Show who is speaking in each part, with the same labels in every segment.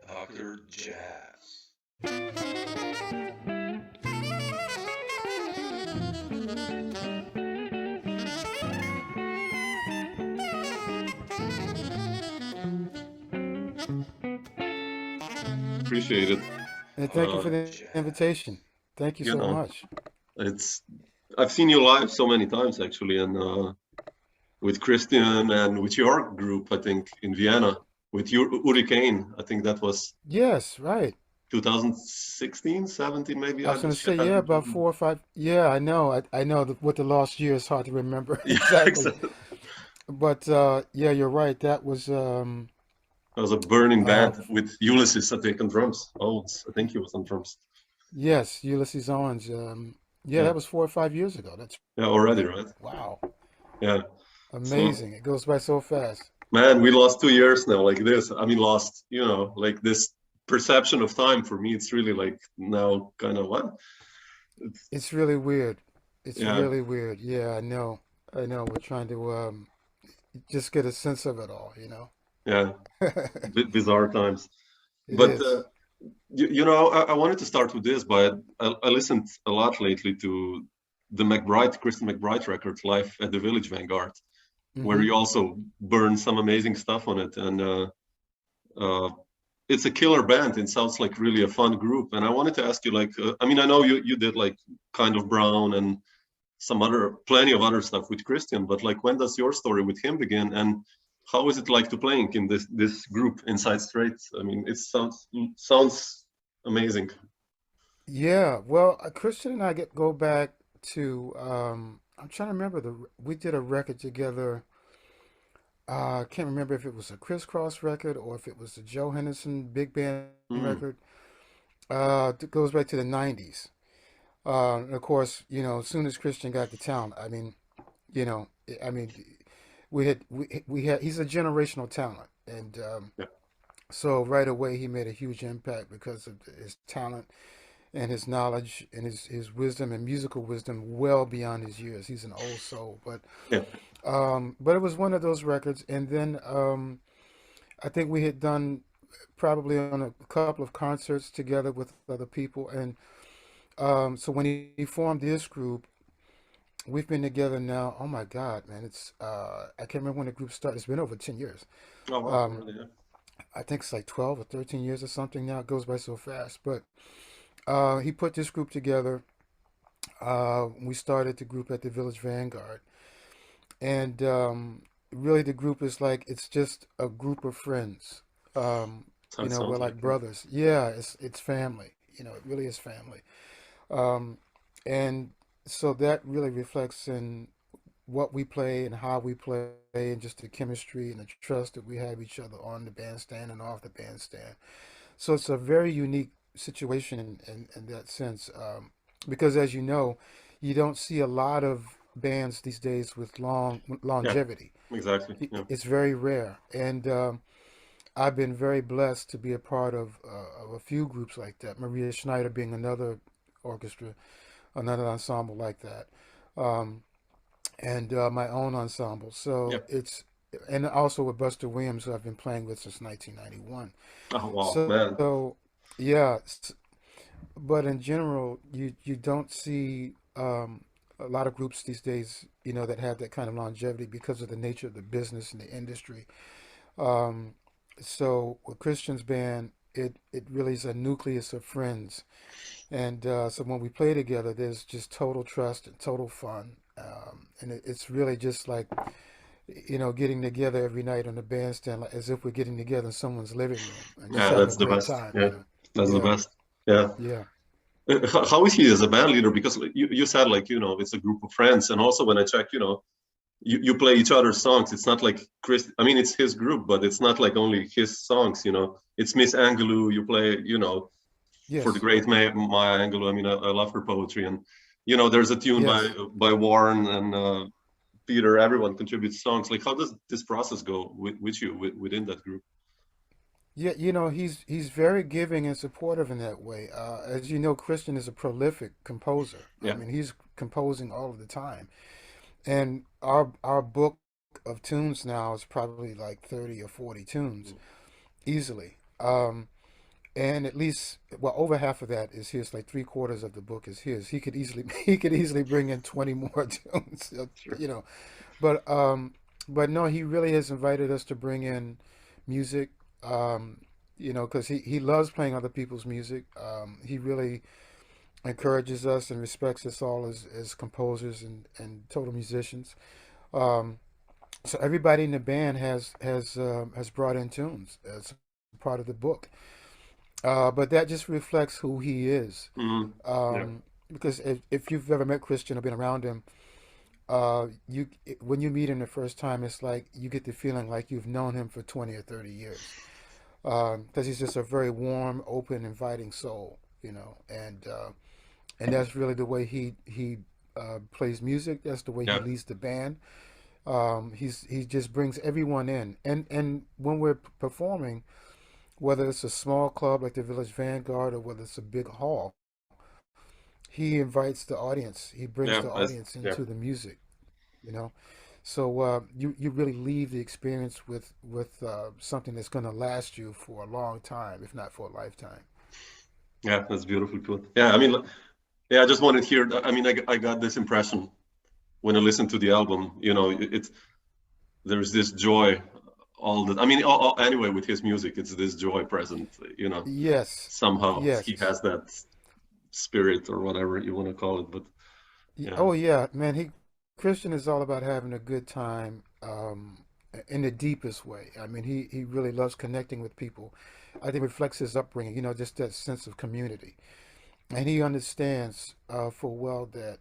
Speaker 1: Dr. Jazz.
Speaker 2: Appreciate it.
Speaker 3: And thank you for the
Speaker 1: Jazz.
Speaker 3: invitation. Thank you
Speaker 2: You
Speaker 3: so
Speaker 2: know,
Speaker 3: much.
Speaker 2: it's I've seen you live so many times actually, and with Christian and with your group, I think in Vienna with your Hurricane. I think that was
Speaker 3: Yes, right.
Speaker 2: 2016, 17, maybe.
Speaker 3: I
Speaker 2: I
Speaker 3: was going to
Speaker 2: just
Speaker 3: say,
Speaker 2: had
Speaker 3: yeah,
Speaker 2: to
Speaker 3: about
Speaker 2: do.
Speaker 3: 4 or 5. Yeah, I know. I know that what the lost year is hard to remember
Speaker 2: Yeah,
Speaker 3: exactly.
Speaker 2: exactly.
Speaker 3: But yeah, you're right. That was
Speaker 2: It was a burning
Speaker 3: uh,
Speaker 2: band with Ulysses, I think, on drums. Oh, I think he was on drums.
Speaker 3: yes, Ulysses Owens. Yeah,
Speaker 2: Yeah,
Speaker 3: that was 4 or 5 years ago. That's
Speaker 2: yeah, already,
Speaker 3: right.
Speaker 2: right?
Speaker 3: Wow,
Speaker 2: Yeah. So,
Speaker 3: amazing. It goes by so fast.
Speaker 2: man, we lost 2 years now, like this. I mean, lost, like this perception of time for me. It's really like now kind of what? It's,
Speaker 3: It's really weird. It's
Speaker 2: yeah,
Speaker 3: really weird. Yeah, I know. I know. We're trying to just get a sense of it all, you know.
Speaker 2: yeah, bizarre times.
Speaker 3: It
Speaker 2: But
Speaker 3: is.
Speaker 2: I wanted to start with this, but I listened a lot lately to the McBride, Christian McBride record live at the Village Vanguard, where
Speaker 3: Mm-hmm.
Speaker 2: you also burned some amazing stuff on it, and uh, it's a killer band. It sounds like really a fun group. And I wanted to ask you, like, I mean, I know you did like kind of Brown and plenty of other stuff with Christian, but like, when does your story with him begin, and how is it like to playing in this group Inside Straight? I mean, it sounds amazing.
Speaker 3: Yeah, well, Christian and I go back to I'm trying to remember we did a record together. I can't remember if it was a Crisscross record or if it was the Joe Henderson big band
Speaker 2: Mm,
Speaker 3: record. It goes back to the '90s. And of course, as soon as Christian got to town, I mean, you know, I mean, we had he's a generational talent, and
Speaker 2: yeah,
Speaker 3: so right away he made a huge impact because of his talent and his knowledge and his wisdom and musical wisdom well beyond his years. He's an old soul,
Speaker 2: yeah.
Speaker 3: but it was one of those records. And then I think we had done probably on a couple of concerts together with other people. And so when he formed this group, we've been together now. Oh my God, man! It's I can't remember when the group started. It's been over 10 years.
Speaker 2: Oh wow,
Speaker 3: Um,
Speaker 2: already, yeah.
Speaker 3: I think it's like 12 or 13 years or something now. It goes by so fast. But he put this group together. We started the group at the Village Vanguard, and really the group is like it's just a group of friends.
Speaker 2: So it
Speaker 3: We're
Speaker 2: sounds like,
Speaker 3: like
Speaker 2: yeah.
Speaker 3: brothers. Yeah, it's family. It really is family. Um, and so that really reflects in what we play and how we play and just the chemistry and the trust that we have each other on the bandstand and off the bandstand. So it's a very unique situation in that sense, because as you know, you don't see a lot of bands these days with long
Speaker 2: Yeah,
Speaker 3: longevity.
Speaker 2: exactly. Yeah.
Speaker 3: It's very rare, and I've been very blessed to be a part of a few groups like that. Maria Schneider being another orchestra, another ensemble like that, um, and my own ensemble.
Speaker 2: Yeah.
Speaker 3: So and also with Buster Williams, who I've been playing with since 1991.
Speaker 2: Oh wow, man.
Speaker 3: So, yeah, but in general, you don't see a lot of groups these days, that have that kind of longevity because of the nature of the business and the industry. Um, so with Christian's band, it really is a nucleus of friends, and so when we play together, there's just total trust and total fun, and it's really just like getting together every night on the bandstand, like, as if we're getting together in someone's living room and just
Speaker 2: Yeah,
Speaker 3: having a
Speaker 2: that's the
Speaker 3: great
Speaker 2: best.
Speaker 3: time.
Speaker 2: Yeah, that's the
Speaker 3: Yeah,
Speaker 2: best. Yeah.
Speaker 3: yeah.
Speaker 2: How is he as a band leader? Because like, you said, like, it's a group of friends. And also when I check, you play each other's songs. It's not like Chris, I mean, it's his group, but it's not like only his songs. It's Miss Angelou. You play, for the
Speaker 3: Yes.
Speaker 2: great Maya Angelou. I mean, I love her poetry. And, there's a tune by
Speaker 3: Yes.
Speaker 2: Warren and Peter. Everyone contributes songs. Like, how does this process go with you within that group?
Speaker 3: Yeah, he's very giving and supportive in that way. As you know, Christian is a prolific composer. I
Speaker 2: Yeah.
Speaker 3: mean, he's composing all of the time. And our book of tunes now is probably like 30 or 40 tunes easily. And at least, well, over half of that is his. Like three-quarters of the book is his. He could easily he could easily bring in 20 more tunes,
Speaker 2: Sure.
Speaker 3: you know. But um, but no, he really has invited us to bring in music. Because he loves playing other people's music. He really encourages us and respects us all as composers and total musicians. Um, so everybody in the band has brought in tunes as part of the book. But that just reflects who he is.
Speaker 2: Mm, yeah.
Speaker 3: Because if you've ever met Christian or been around him, you when you meet him the first time, it's like you get the feeling like you've known him for 20 or 30 years. Because he's just a very warm, open, inviting soul, and that's really the way he plays music. That's the way he
Speaker 2: Yeah.
Speaker 3: leads the band. He just brings everyone in, and when we're performing, whether it's a small club like the Village Vanguard or whether it's a big hall, he invites the audience. He brings
Speaker 2: Yeah.
Speaker 3: the audience
Speaker 2: Yeah.
Speaker 3: into the music, you know. So you really leave the experience with something that's going to last you for a long time, if not for a lifetime.
Speaker 2: Yeah. That's beautifully put. Yeah. I mean, yeah. I just wanted to hear. I mean, I got this impression when I listened to the album. It's there's this joy. All that. I mean, anyway, with his music, it's this joy present.
Speaker 3: Yes,
Speaker 2: Somehow he
Speaker 3: yes.
Speaker 2: has that spirit or whatever you want to call it. But yeah.
Speaker 3: Oh yeah, man. Christian is all about having a good time, in the deepest way. I mean, he really loves connecting with people. I think it reflects his upbringing. Just that sense of community, and he understands full well that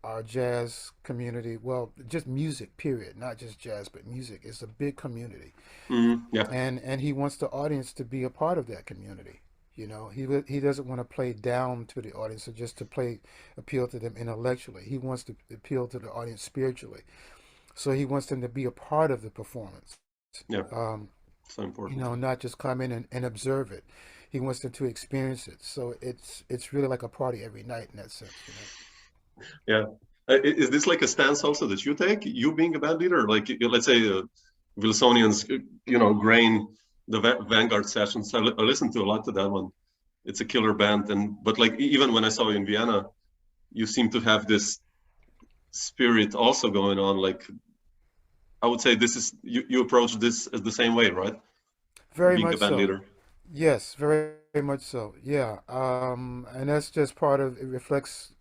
Speaker 3: our jazz community, well, just music, period, not just jazz, but music, is a big community,
Speaker 2: Yeah.
Speaker 3: and he wants the audience to be a part of that community. He doesn't want to play down to the audience or just to play appeal to them intellectually. He wants to appeal to the audience spiritually. So he wants them to be a part of the performance.
Speaker 2: Yeah.
Speaker 3: Um,
Speaker 2: So important.
Speaker 3: not just come in and observe it. He wants them to experience it. So it's really like a party every night in that sense.
Speaker 2: Yeah. Is this like a stance also that you take? You being a band leader, like let's say Wilsonians, grain the Vanguard sessions. I listened to a lot to that one. It's a killer band, but like even when I saw you in Vienna, you seem to have this spirit also going on. Like I would say, this is you approach this as the same way, right?
Speaker 3: Very
Speaker 2: Being a
Speaker 3: much
Speaker 2: band
Speaker 3: so.
Speaker 2: leader.
Speaker 3: Yes, very, very much so. Yeah. And that's just part of it reflects,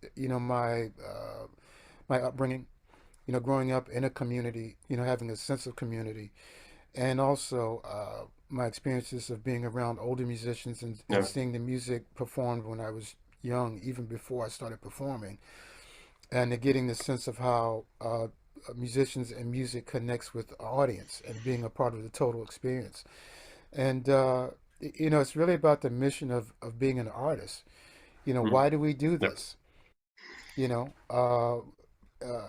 Speaker 3: my upbringing, growing up in a community, having a sense of community, and also my experiences of being around older musicians and
Speaker 2: Yeah.
Speaker 3: seeing the music performed when I was young, even before I started performing, and getting the sense of how musicians and music connects with the audience and being a part of the total experience. And it's really about the mission of being an artist.
Speaker 2: Mhm.
Speaker 3: Why do we do
Speaker 2: Yeah.
Speaker 3: this? You know, uh,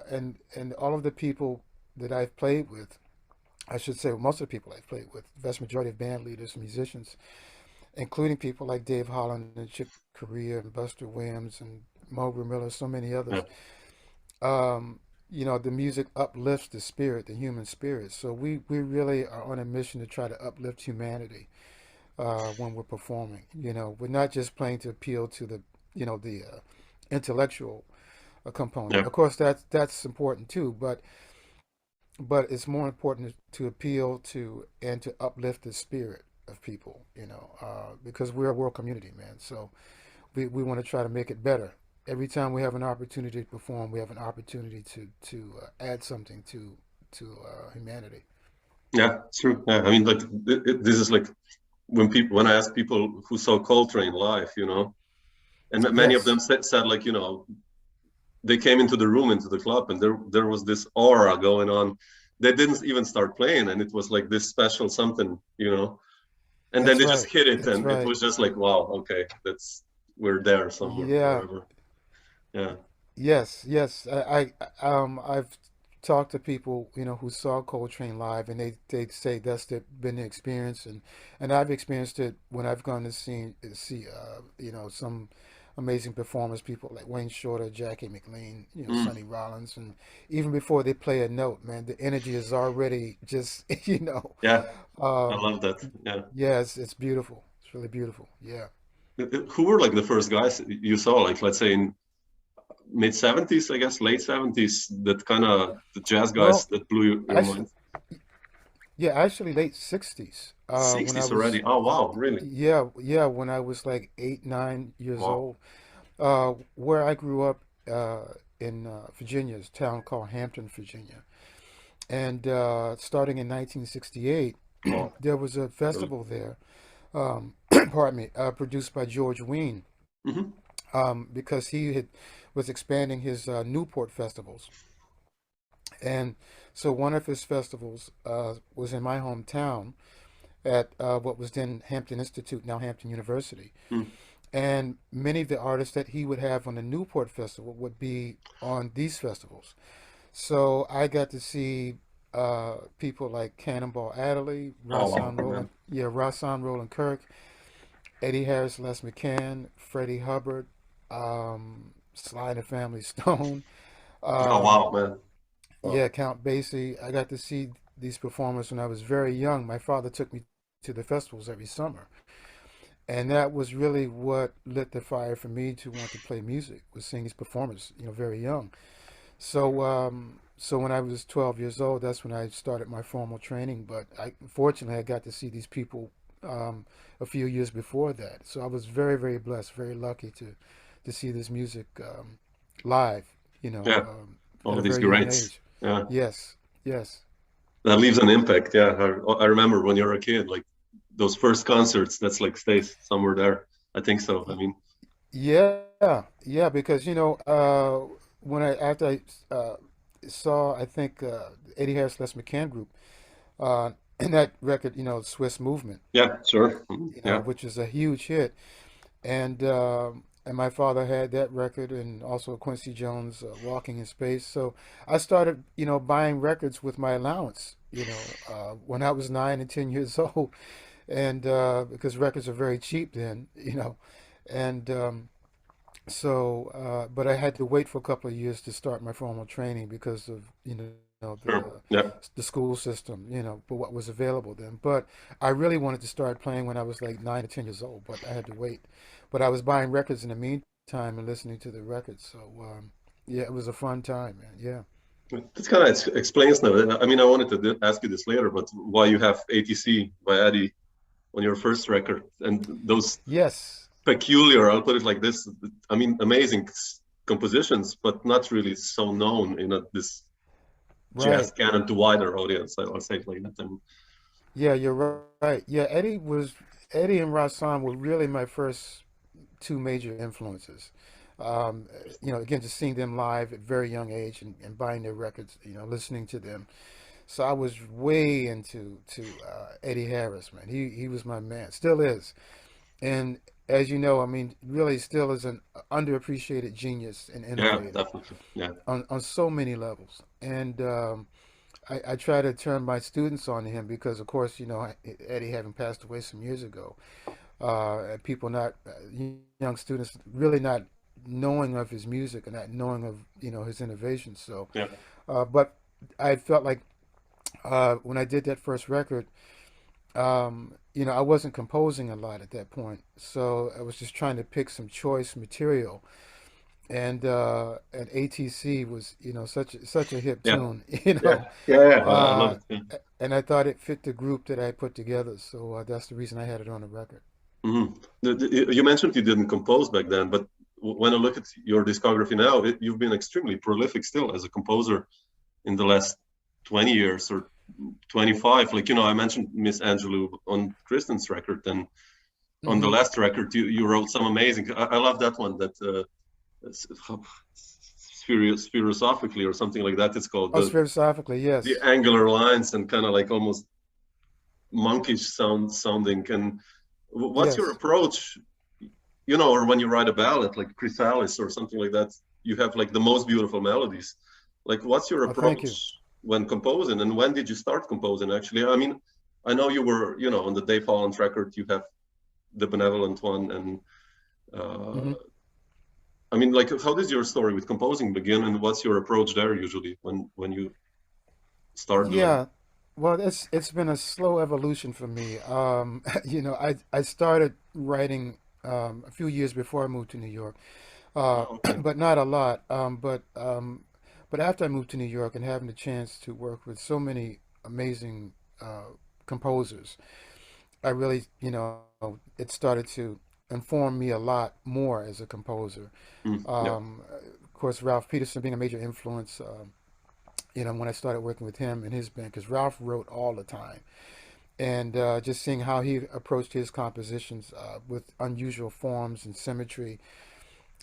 Speaker 3: and all of the people that I've played with, I should say most of the people I've played with, the vast majority of band leaders, musicians, including people like Dave Holland and Chick Corea and Buster Williams and Mulgrew Miller, so many
Speaker 2: Yeah.
Speaker 3: others. Um, the music uplifts the spirit, the human spirit. So we really are on a mission to try to uplift humanity when we're performing. We're not just playing to appeal to the intellectual component.
Speaker 2: Yeah.
Speaker 3: Of course, that's important too, but it's more important to appeal to and to uplift the spirit of people. Because we're a world community, man. So we want to try to make it better. Every time we have an opportunity to perform, we have an opportunity to add something to humanity.
Speaker 2: Yeah. It's true. Yeah. I mean, like this is like when I ask people who saw Coltrane live, and many of them
Speaker 3: Yes,
Speaker 2: said like, they came into the room, into the club, and there was this aura going on. They didn't even start playing, and it was like this special something. And then
Speaker 3: that's
Speaker 2: they just
Speaker 3: right.
Speaker 2: hit it,
Speaker 3: That's
Speaker 2: and it
Speaker 3: right.
Speaker 2: was just like, wow, okay, we're there somewhere,
Speaker 3: Yeah.
Speaker 2: wherever. Yeah.
Speaker 3: Yes. Yes. I've talked to people who saw Coltrane live, and they say been the experience, and I've experienced it when I've gone to see some amazing performers, people like Wayne Shorter, Jackie McLean,
Speaker 2: Mm.
Speaker 3: Sonny Rollins, and even before they play a note, man, the energy is already just,
Speaker 2: Yeah, I
Speaker 3: um,
Speaker 2: love that. Yeah.
Speaker 3: yeah, it's beautiful. It's really beautiful. Yeah.
Speaker 2: Who were like the first guys you saw, like let's say in mid 70s, I guess, late 70s, that kind of the jazz guys
Speaker 3: Well,
Speaker 2: that blew your
Speaker 3: actually,
Speaker 2: mind?
Speaker 3: yeah, actually late 60s. When I
Speaker 2: 60s
Speaker 3: was,
Speaker 2: already. Oh, wow, really?
Speaker 3: yeah, when I was like 8, 9 years
Speaker 2: Wow.
Speaker 3: old. Where I grew up in Virginia is a town called Hampton, Virginia. And starting in 1968,
Speaker 2: Wow.
Speaker 3: there was a
Speaker 2: Really?
Speaker 3: festival there, pardon me, produced by George Wein,
Speaker 2: Hmm.
Speaker 3: because was expanding his Newport festivals. And so one of his festivals was in my hometown at what was then Hampton Institute, now Hampton University.
Speaker 2: Mm.
Speaker 3: And many of the artists that he would have on the Newport Festival would be on these festivals. So I got to see people like Cannonball Adderley,
Speaker 2: Oh, wow,
Speaker 3: Roland,
Speaker 2: man.
Speaker 3: yeah, Roland Kirk, Eddie Harris, Les McCann, Freddie Hubbard, Sly and the Family Stone,
Speaker 2: Oh,
Speaker 3: um,
Speaker 2: wow, man. Wow.
Speaker 3: yeah, Count Basie. I got to see these performers when I was very young. My father took me to the festivals every summer. And that was really what lit the fire for me to want to play music, was seeing these performers, very young. So when I was 12 years old, that's when I started my formal training. But fortunately, I got to see these people a few years before that. So I was very, very blessed, very lucky to see this music live,
Speaker 2: Yeah,
Speaker 3: at
Speaker 2: all
Speaker 3: a
Speaker 2: these
Speaker 3: very young
Speaker 2: greats.
Speaker 3: age.
Speaker 2: Yeah,
Speaker 3: Yes, yes.
Speaker 2: that leaves an impact. Yeah, I remember when you're a kid, like those first concerts, that's like stays somewhere there. I think so. I mean,
Speaker 3: Yeah, yeah, because when I after I saw, I think Eddie Harris Les McCann group, and that record, Swiss Movement,
Speaker 2: yeah, sure. Mhm. Yeah.
Speaker 3: which is a huge hit, and my father had that record, and also Quincy Jones, Walking in Space. So I started, buying records with my allowance, when I was 9 and 10 years old, and because records are very cheap then, and but I had to wait for a couple of years to start my formal training because of
Speaker 2: Sure. Yeah.
Speaker 3: the school system, for what was available then. But I really wanted to start playing when I was like 9 or 10 years old, but I had to wait. But I was buying records in the meantime and listening to the records. So yeah, it was a fun time, man. Yeah.
Speaker 2: This kind of explains now. I mean, I wanted to ask you this later, but why you have ATC by Eddie on your first record and those
Speaker 3: Yes.
Speaker 2: peculiar, I'll put it like this. I mean, amazing compositions, but not really so known in this jazz
Speaker 3: Right.
Speaker 2: canon to wider audience. I'll say it like that. And
Speaker 3: Yeah, you're right. Yeah, Eddie and Rasan were really my first two major influences. Again, just seeing them live at very young age and buying their records, listening to them. So I was way into to Eddie Harris, man. He was my man, still is. And as you know, I mean, really still is an underappreciated genius and
Speaker 2: yeah,
Speaker 3: innovator
Speaker 2: definitely. Yeah.
Speaker 3: on so many levels. And I try to turn my students on to him because, of course, Eddie having passed away some years ago, and people not, young students really not knowing of his music and not knowing of, his innovations. So,
Speaker 2: Yeah.
Speaker 3: but I felt like when I did that first record, I wasn't composing a lot at that point, so I was just trying to pick some choice material, and ATC was such a hip
Speaker 2: Yeah.
Speaker 3: tune,
Speaker 2: Yeah. Yeah. Yeah. I love
Speaker 3: uh,
Speaker 2: it. Yeah.
Speaker 3: and I thought it fit the group that I put together, so that's the reason I had it on the record.
Speaker 2: Hmm. You mentioned you didn't compose back then, but when I look at your discography now, you've been extremely prolific still as a composer in the last 20 years or 25. Like, I mentioned Miss Angelou on Kristen's record, and on the
Speaker 3: Hmm.
Speaker 2: last record, you wrote some amazing. I love that one, that spherosophically or something like that. It's called
Speaker 3: Oh, philosophically,
Speaker 2: the
Speaker 3: yes,
Speaker 2: angular lines and kind of like almost monkish sounding. And what's your
Speaker 3: yes.
Speaker 2: approach? Or when you write a ballad like Chrysalis or something like that, you have like the most beautiful melodies. Like, what's your
Speaker 3: Oh, thank you.
Speaker 2: approach when composing, and when did you start composing? Actually, I mean, I know you were, on the Dave Holland record, you have the Benevolent one, and uh,
Speaker 3: Hmm.
Speaker 2: I mean, like, how does your story with composing begin, and what's your approach there usually when you start doing it?
Speaker 3: Yeah, well, it's been a slow evolution for me. I started writing a few years before I moved to New York,
Speaker 2: Okay.
Speaker 3: but not a lot. But after I moved to New York and having the chance to work with so many amazing composers, I really, it started to inform me a lot more as a composer.
Speaker 2: Yeah.
Speaker 3: Of course, Ralph Peterson being a major influence. When I started working with him and his band, because Ralph wrote all the time, and just seeing how he approached his compositions with unusual forms and symmetry,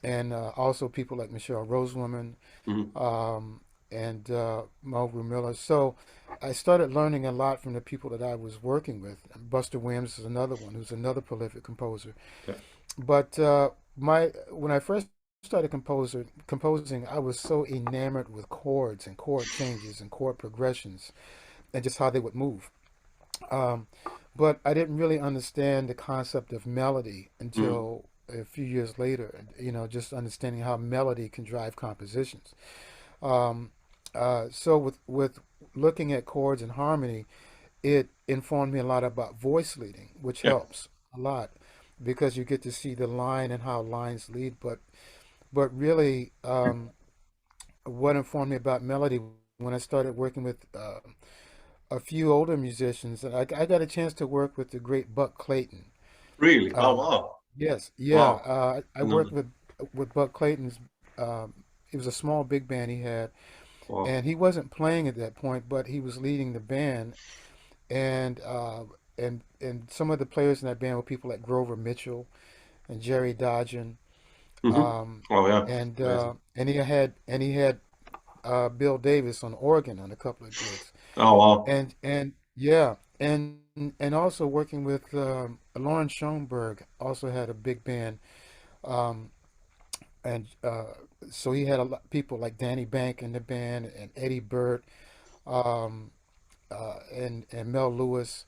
Speaker 3: and also people like Michelle Rosewoman
Speaker 2: Hmm.
Speaker 3: um, and Mulgrew Miller. So I started learning a lot from the people that I was working with. Buster Williams is another one, who's another prolific composer.
Speaker 2: Yeah.
Speaker 3: But my when I first started composing, I was so enamored with chords and chord changes and chord progressions and just how they would move. Um, but I didn't really understand the concept of melody
Speaker 2: Mm.
Speaker 3: until a few years later. Just understanding how melody can drive compositions. Um, so with looking at chords and harmony, it informed me a lot about voice leading, which
Speaker 2: Yeah.
Speaker 3: helps a lot because you get to see the line and how lines lead. But really, what informed me about melody when I started working with a few older musicians, and I got a chance to work with the great Buck Clayton.
Speaker 2: Really? Oh,
Speaker 3: Um,
Speaker 2: wow.
Speaker 3: yes, yeah,
Speaker 2: Wow.
Speaker 3: I
Speaker 2: I know
Speaker 3: worked
Speaker 2: that.
Speaker 3: with Buck Clayton's. It was a small big band he had,
Speaker 2: Wow.
Speaker 3: and he wasn't playing at that point, but he was leading the band, and some of the players in that band were people like Grover Mitchell and Jerry Dodgen,
Speaker 2: Hmm.
Speaker 3: um,
Speaker 2: Oh, yeah.
Speaker 3: and
Speaker 2: Amazing.
Speaker 3: he had Bill Davis on organ on a couple of gigs,
Speaker 2: Oh, wow.
Speaker 3: and yeah, and also working with Lauren Schoenberg also had a big band, um, and so he had a lot people like Danny Bank in the band and Eddie Burt, um, and Mel Lewis.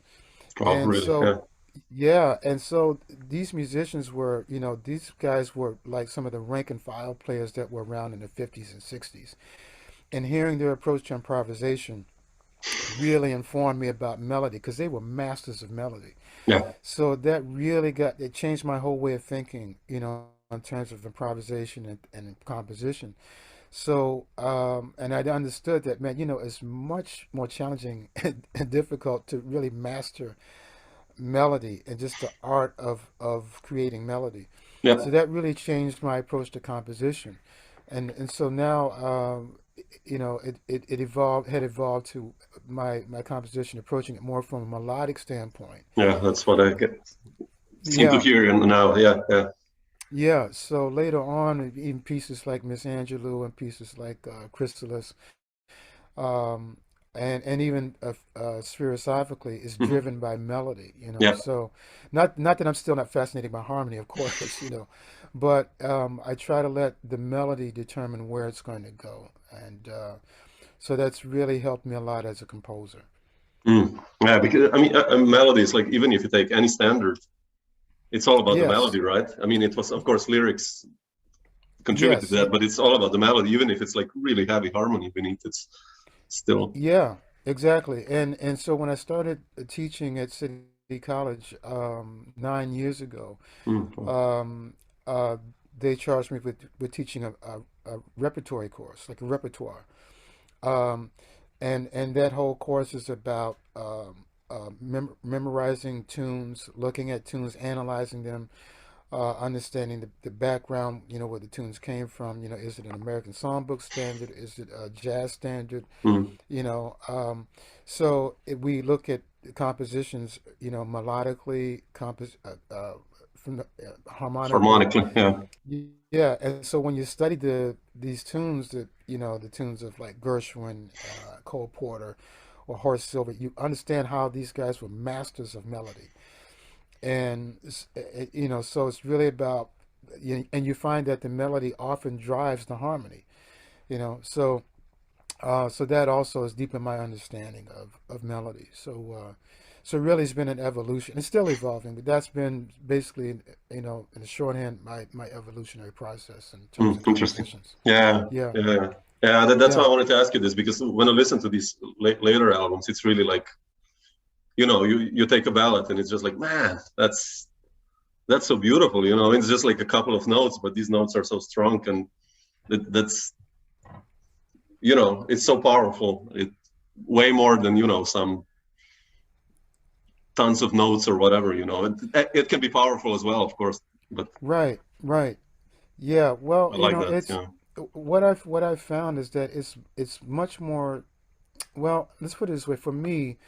Speaker 2: Oh,
Speaker 3: And
Speaker 2: really? Yeah.
Speaker 3: so, yeah, and so these musicians were, these guys were like some of the rank and file players that were around in the 50s and 60s. And hearing their approach to improvisation really informed me about melody because they were masters of melody.
Speaker 2: Yeah.
Speaker 3: So it changed my whole way of thinking, in terms of improvisation and composition. So, and I understood that, man, it's much more challenging and difficult to really master melody and just the art of creating melody.
Speaker 2: Yeah.
Speaker 3: So that really changed my approach to composition, and so now it evolved to my composition approaching it more from a melodic standpoint.
Speaker 2: Yeah. That's what I seem to
Speaker 3: Yeah,
Speaker 2: hear now. Yeah. Yeah.
Speaker 3: yeah. So later on, even pieces like Miss Angelou and pieces like Chrysalis, um, and even spherosophically is
Speaker 2: Hmm.
Speaker 3: driven by melody,
Speaker 2: Yeah.
Speaker 3: So not that I'm still not fascinated by harmony, of course, but I try to let the melody determine where it's going to go, and so that's really helped me a lot as a composer.
Speaker 2: Mm. Yeah. Because I mean, melodies, like even if you take any standard, it's all about the
Speaker 3: Yes,
Speaker 2: melody, right? I mean, it was, of course, lyrics contributed to
Speaker 3: yes,
Speaker 2: that, but it's all about the melody, even if it's like really heavy harmony beneath. It's still.
Speaker 3: yeah, exactly. And so when I started teaching at City College 9 years ago,
Speaker 2: Mm. Oh.
Speaker 3: um, uh, they charged me with teaching a repertory course, like a repertoire. Um, and that whole course is about memorizing tunes, looking at tunes, analyzing them, understanding the background, where the tunes came from. Is it an American songbook standard? Is it a jazz standard?
Speaker 2: Mm.
Speaker 3: You know, so we look at compositions, melodically, from the harmonically.
Speaker 2: Harmonically, yeah.
Speaker 3: Yeah, and so when you study these tunes, the tunes of like Gershwin, Cole Porter, or Horace Silver, you understand how these guys were masters of melody, and so it's really about, and you find that the melody often drives the harmony, so that also has deepened my understanding of melody. So So really, it's been an evolution. It's still evolving, but that's been basically, in the shorthand, my evolutionary process in terms of
Speaker 2: Interesting.
Speaker 3: compositions.
Speaker 2: Yeah,
Speaker 3: Yeah,
Speaker 2: yeah, yeah. That's why
Speaker 3: yeah,
Speaker 2: I wanted to ask you this because when I listen to these later albums, it's really like you take a ballad and it's just like, man, that's so beautiful. It's just like a couple of notes, but these notes are so strong and that's it's so powerful. It way more than some tons of notes or whatever. It can be powerful as well, of course, but
Speaker 3: right, right. Yeah, well,
Speaker 2: I like that.
Speaker 3: it's what I've found is that it's much more. Well, let's put it this way. For me,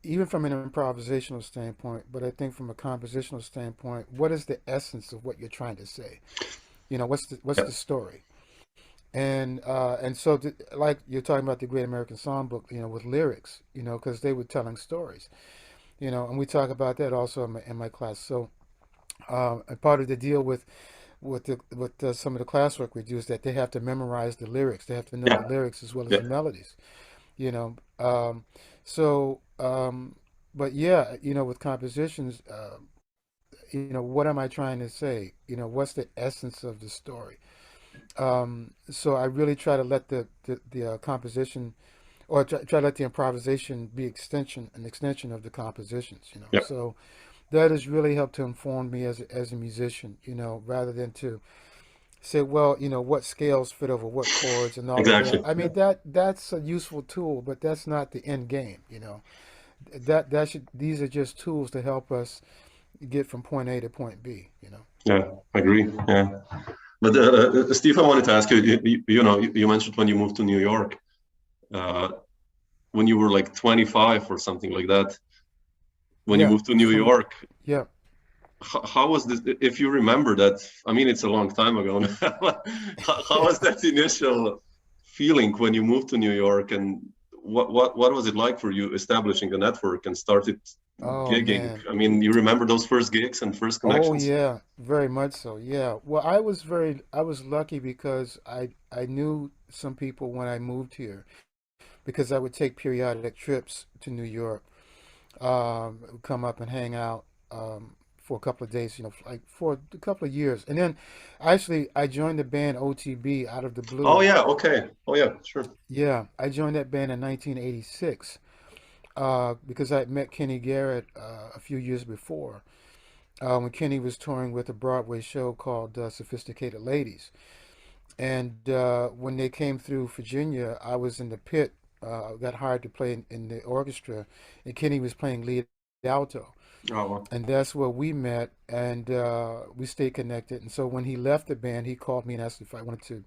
Speaker 3: even from an improvisational standpoint, but I think from a compositional standpoint, what is the essence of what you're trying to say? What's
Speaker 2: Yeah,
Speaker 3: the story? And so like you're talking about the Great American Songbook, with lyrics, because they were telling stories, and we talk about that also in my class. So and part of the deal with some of the classwork we do is that they have to memorize the lyrics. They have to know the
Speaker 2: yeah,
Speaker 3: lyrics as well as
Speaker 2: yeah.
Speaker 3: the melodies. You know, so but yeah, with compositions, what am I trying to say? What's the essence of the story? So I really try to let the composition, or try to let the improvisation be an extension of the compositions.
Speaker 2: Yeah.
Speaker 3: So that has really helped to inform me as a musician. Rather than to say, well, what scales fit over what chords and all of that.
Speaker 2: Exactly.
Speaker 3: I mean, that's a useful tool, but that's not the end game. These are just tools to help us get from point A to point B.
Speaker 2: Yeah, I agree. Yeah. But Steve, I wanted to ask you, you mentioned when you moved to New York, uh, when you were like 25 or something like that, when you
Speaker 3: Yeah,
Speaker 2: moved to New
Speaker 3: from
Speaker 2: York,
Speaker 3: yeah.
Speaker 2: how was this, if you remember that? I mean, it's a long time ago now. How was that initial feeling when you moved to New York, and what was it like for you establishing a network and started
Speaker 3: Oh
Speaker 2: gigging?
Speaker 3: man.
Speaker 2: I mean, you remember those first gigs and first
Speaker 3: Oh
Speaker 2: connections?
Speaker 3: yeah, very much so. Yeah. Well, I was lucky because I knew some people when I moved here because I would take periodic trips to New York, come up and hang out for a couple of days, like for a couple of years. And then actually I joined the band OTB out of the
Speaker 2: Oh
Speaker 3: blue.
Speaker 2: yeah, okay. Oh yeah, sure.
Speaker 3: Yeah, I joined that band in 1986 because I had met Kenny Garrett a few years before when Kenny was touring with a Broadway show called Sophisticated Ladies. And when they came through Virginia, I was in the pit, got hired to play in the orchestra, and Kenny was playing lead alto.
Speaker 2: Oh, well.
Speaker 3: And that's where we met, and we stayed connected. And so when he left the band, he called me and asked if I wanted to,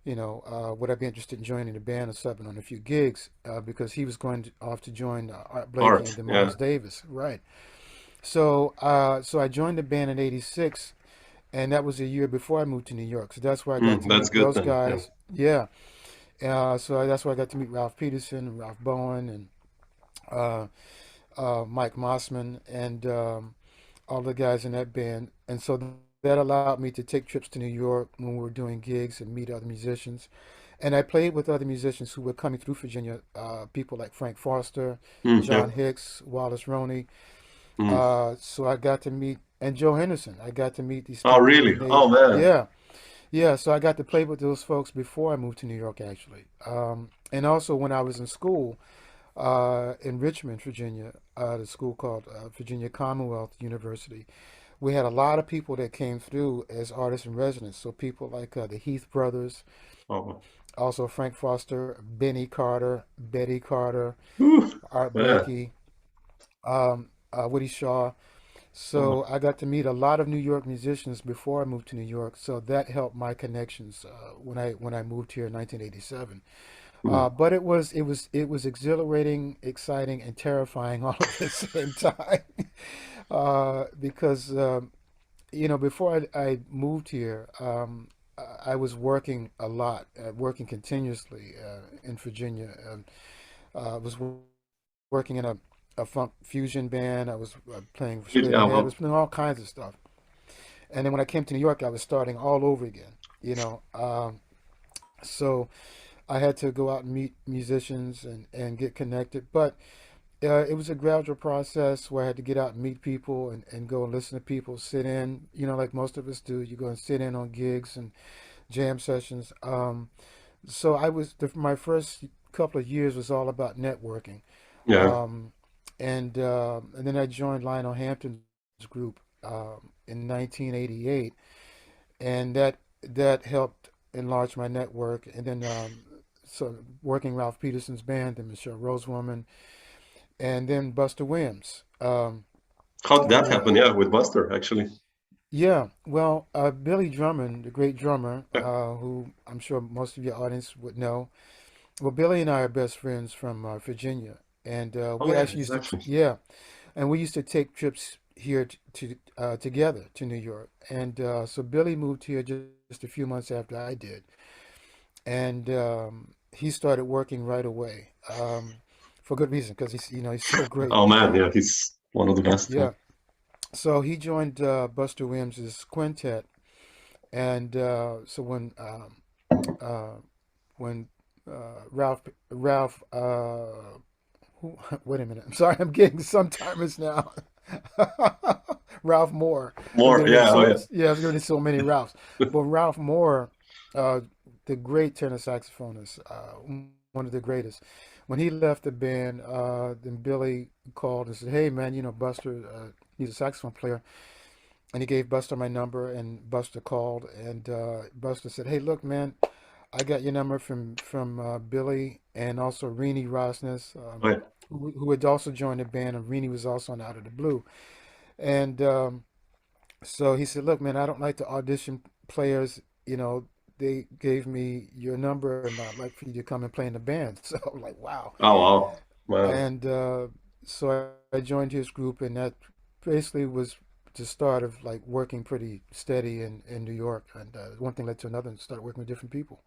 Speaker 3: would I be interested in joining the band or subbing on a few gigs, because he was off to join Art Blakey and
Speaker 2: Art,
Speaker 3: then
Speaker 2: yeah.
Speaker 3: Miles Davis, right? So I joined the band in '86, and that was a year before I moved to New York. So that's where I got to
Speaker 2: That's
Speaker 3: meet
Speaker 2: good
Speaker 3: those
Speaker 2: then. Yeah.
Speaker 3: guys. Yeah, so that's where I got to meet Ralph Peterson and Ralph Bowen and uh, Mike Mossman and all the guys in that band. And so that allowed me to take trips to New York when we were doing gigs and meet other musicians. And I played with other musicians who were coming through Virginia, people like Frank Foster,
Speaker 2: Yeah.
Speaker 3: John Hicks, Wallace Roney.
Speaker 2: Mm.
Speaker 3: So I got to meet, and Joe Henderson. I got to meet these
Speaker 2: Oh,
Speaker 3: people,
Speaker 2: really?
Speaker 3: and
Speaker 2: Oh, man.
Speaker 3: yeah, yeah. So I got to play with those folks before I moved to New York, actually. And also when I was in school in Richmond, Virginia, the school called Virginia Commonwealth University, we had a lot of people that came through as artists in residence. So people like the Heath brothers,
Speaker 2: Oh,
Speaker 3: also Frank Foster, Benny Carter, Betty Carter,
Speaker 2: whew.
Speaker 3: Art
Speaker 2: Yeah.
Speaker 3: Blakey, Woody Shaw.
Speaker 2: Oh,
Speaker 3: So I got to meet a lot of New York musicians before I moved to New York. So that helped my connections when I moved here in 1987.
Speaker 2: mm.
Speaker 3: But it was exhilarating, exciting, and terrifying all at the same time. Because before I moved here, I was working a lot, working continuously in Virginia. I was working in a funk fusion band. I was playing straight
Speaker 2: Yeah,
Speaker 3: ahead. I
Speaker 2: well,
Speaker 3: was playing all kinds of stuff. And then when I came to New York, I was starting all over again. So I had to go out and meet musicians and get connected. But It was a gradual process where I had to get out and meet people and go and listen to people, sit in, like most of us do. You go and sit in on gigs and jam sessions. So my first couple of years was all about networking.
Speaker 2: Yeah.
Speaker 3: Um, and then I joined Lionel Hampton's group in 1988, and that helped enlarge my network. And then so working Ralph Peterson's band and Michelle Rosewoman, and then Buster Williams,
Speaker 2: How did that
Speaker 3: who
Speaker 2: happen? Yeah, with Buster, actually.
Speaker 3: yeah, well, Billy Drummond, the great drummer,
Speaker 2: Yeah.
Speaker 3: who I'm sure most of your audience would know. Well, Billy and I are best friends from Virginia, and
Speaker 2: Oh
Speaker 3: we
Speaker 2: yeah,
Speaker 3: actually used to,
Speaker 2: exactly.
Speaker 3: yeah, and we used to take trips here together to New York. And so Billy moved here just a few months after I did, and he started working right away, for good reason, because he's so great.
Speaker 2: Oh man, yeah, he's one of the best. Yeah.
Speaker 3: Yeah, so he joined Buster Williams's quintet, and so uh, when Ralph who, wait a minute, I'm sorry, I'm getting some timers now. Ralph Moore.
Speaker 2: More, yeah, oh yeah.
Speaker 3: There's gonna be so many Ralphs. But Ralph Moore, uh, the great tenor saxophonist, one of the greatest. When he left the band, then Billy called and said, "Hey man, Buster needs a saxophone player." And he gave Buster my number, and Buster called, and Buster said, "Hey, look, man, I got your number from Billy and also Renee Rosnes,
Speaker 2: Oh yeah.
Speaker 3: who had also joined the band, and Renee was also on Out of the Blue." And so he said, "Look, man, I don't like to audition players. They gave me your number, and I'd like for you to come and play in the band." So I'm like, wow.
Speaker 2: Oh wow. Wow.
Speaker 3: And so I joined his group, and that basically was the start of like working pretty steady in New York. And one thing led to another, and started working with different people.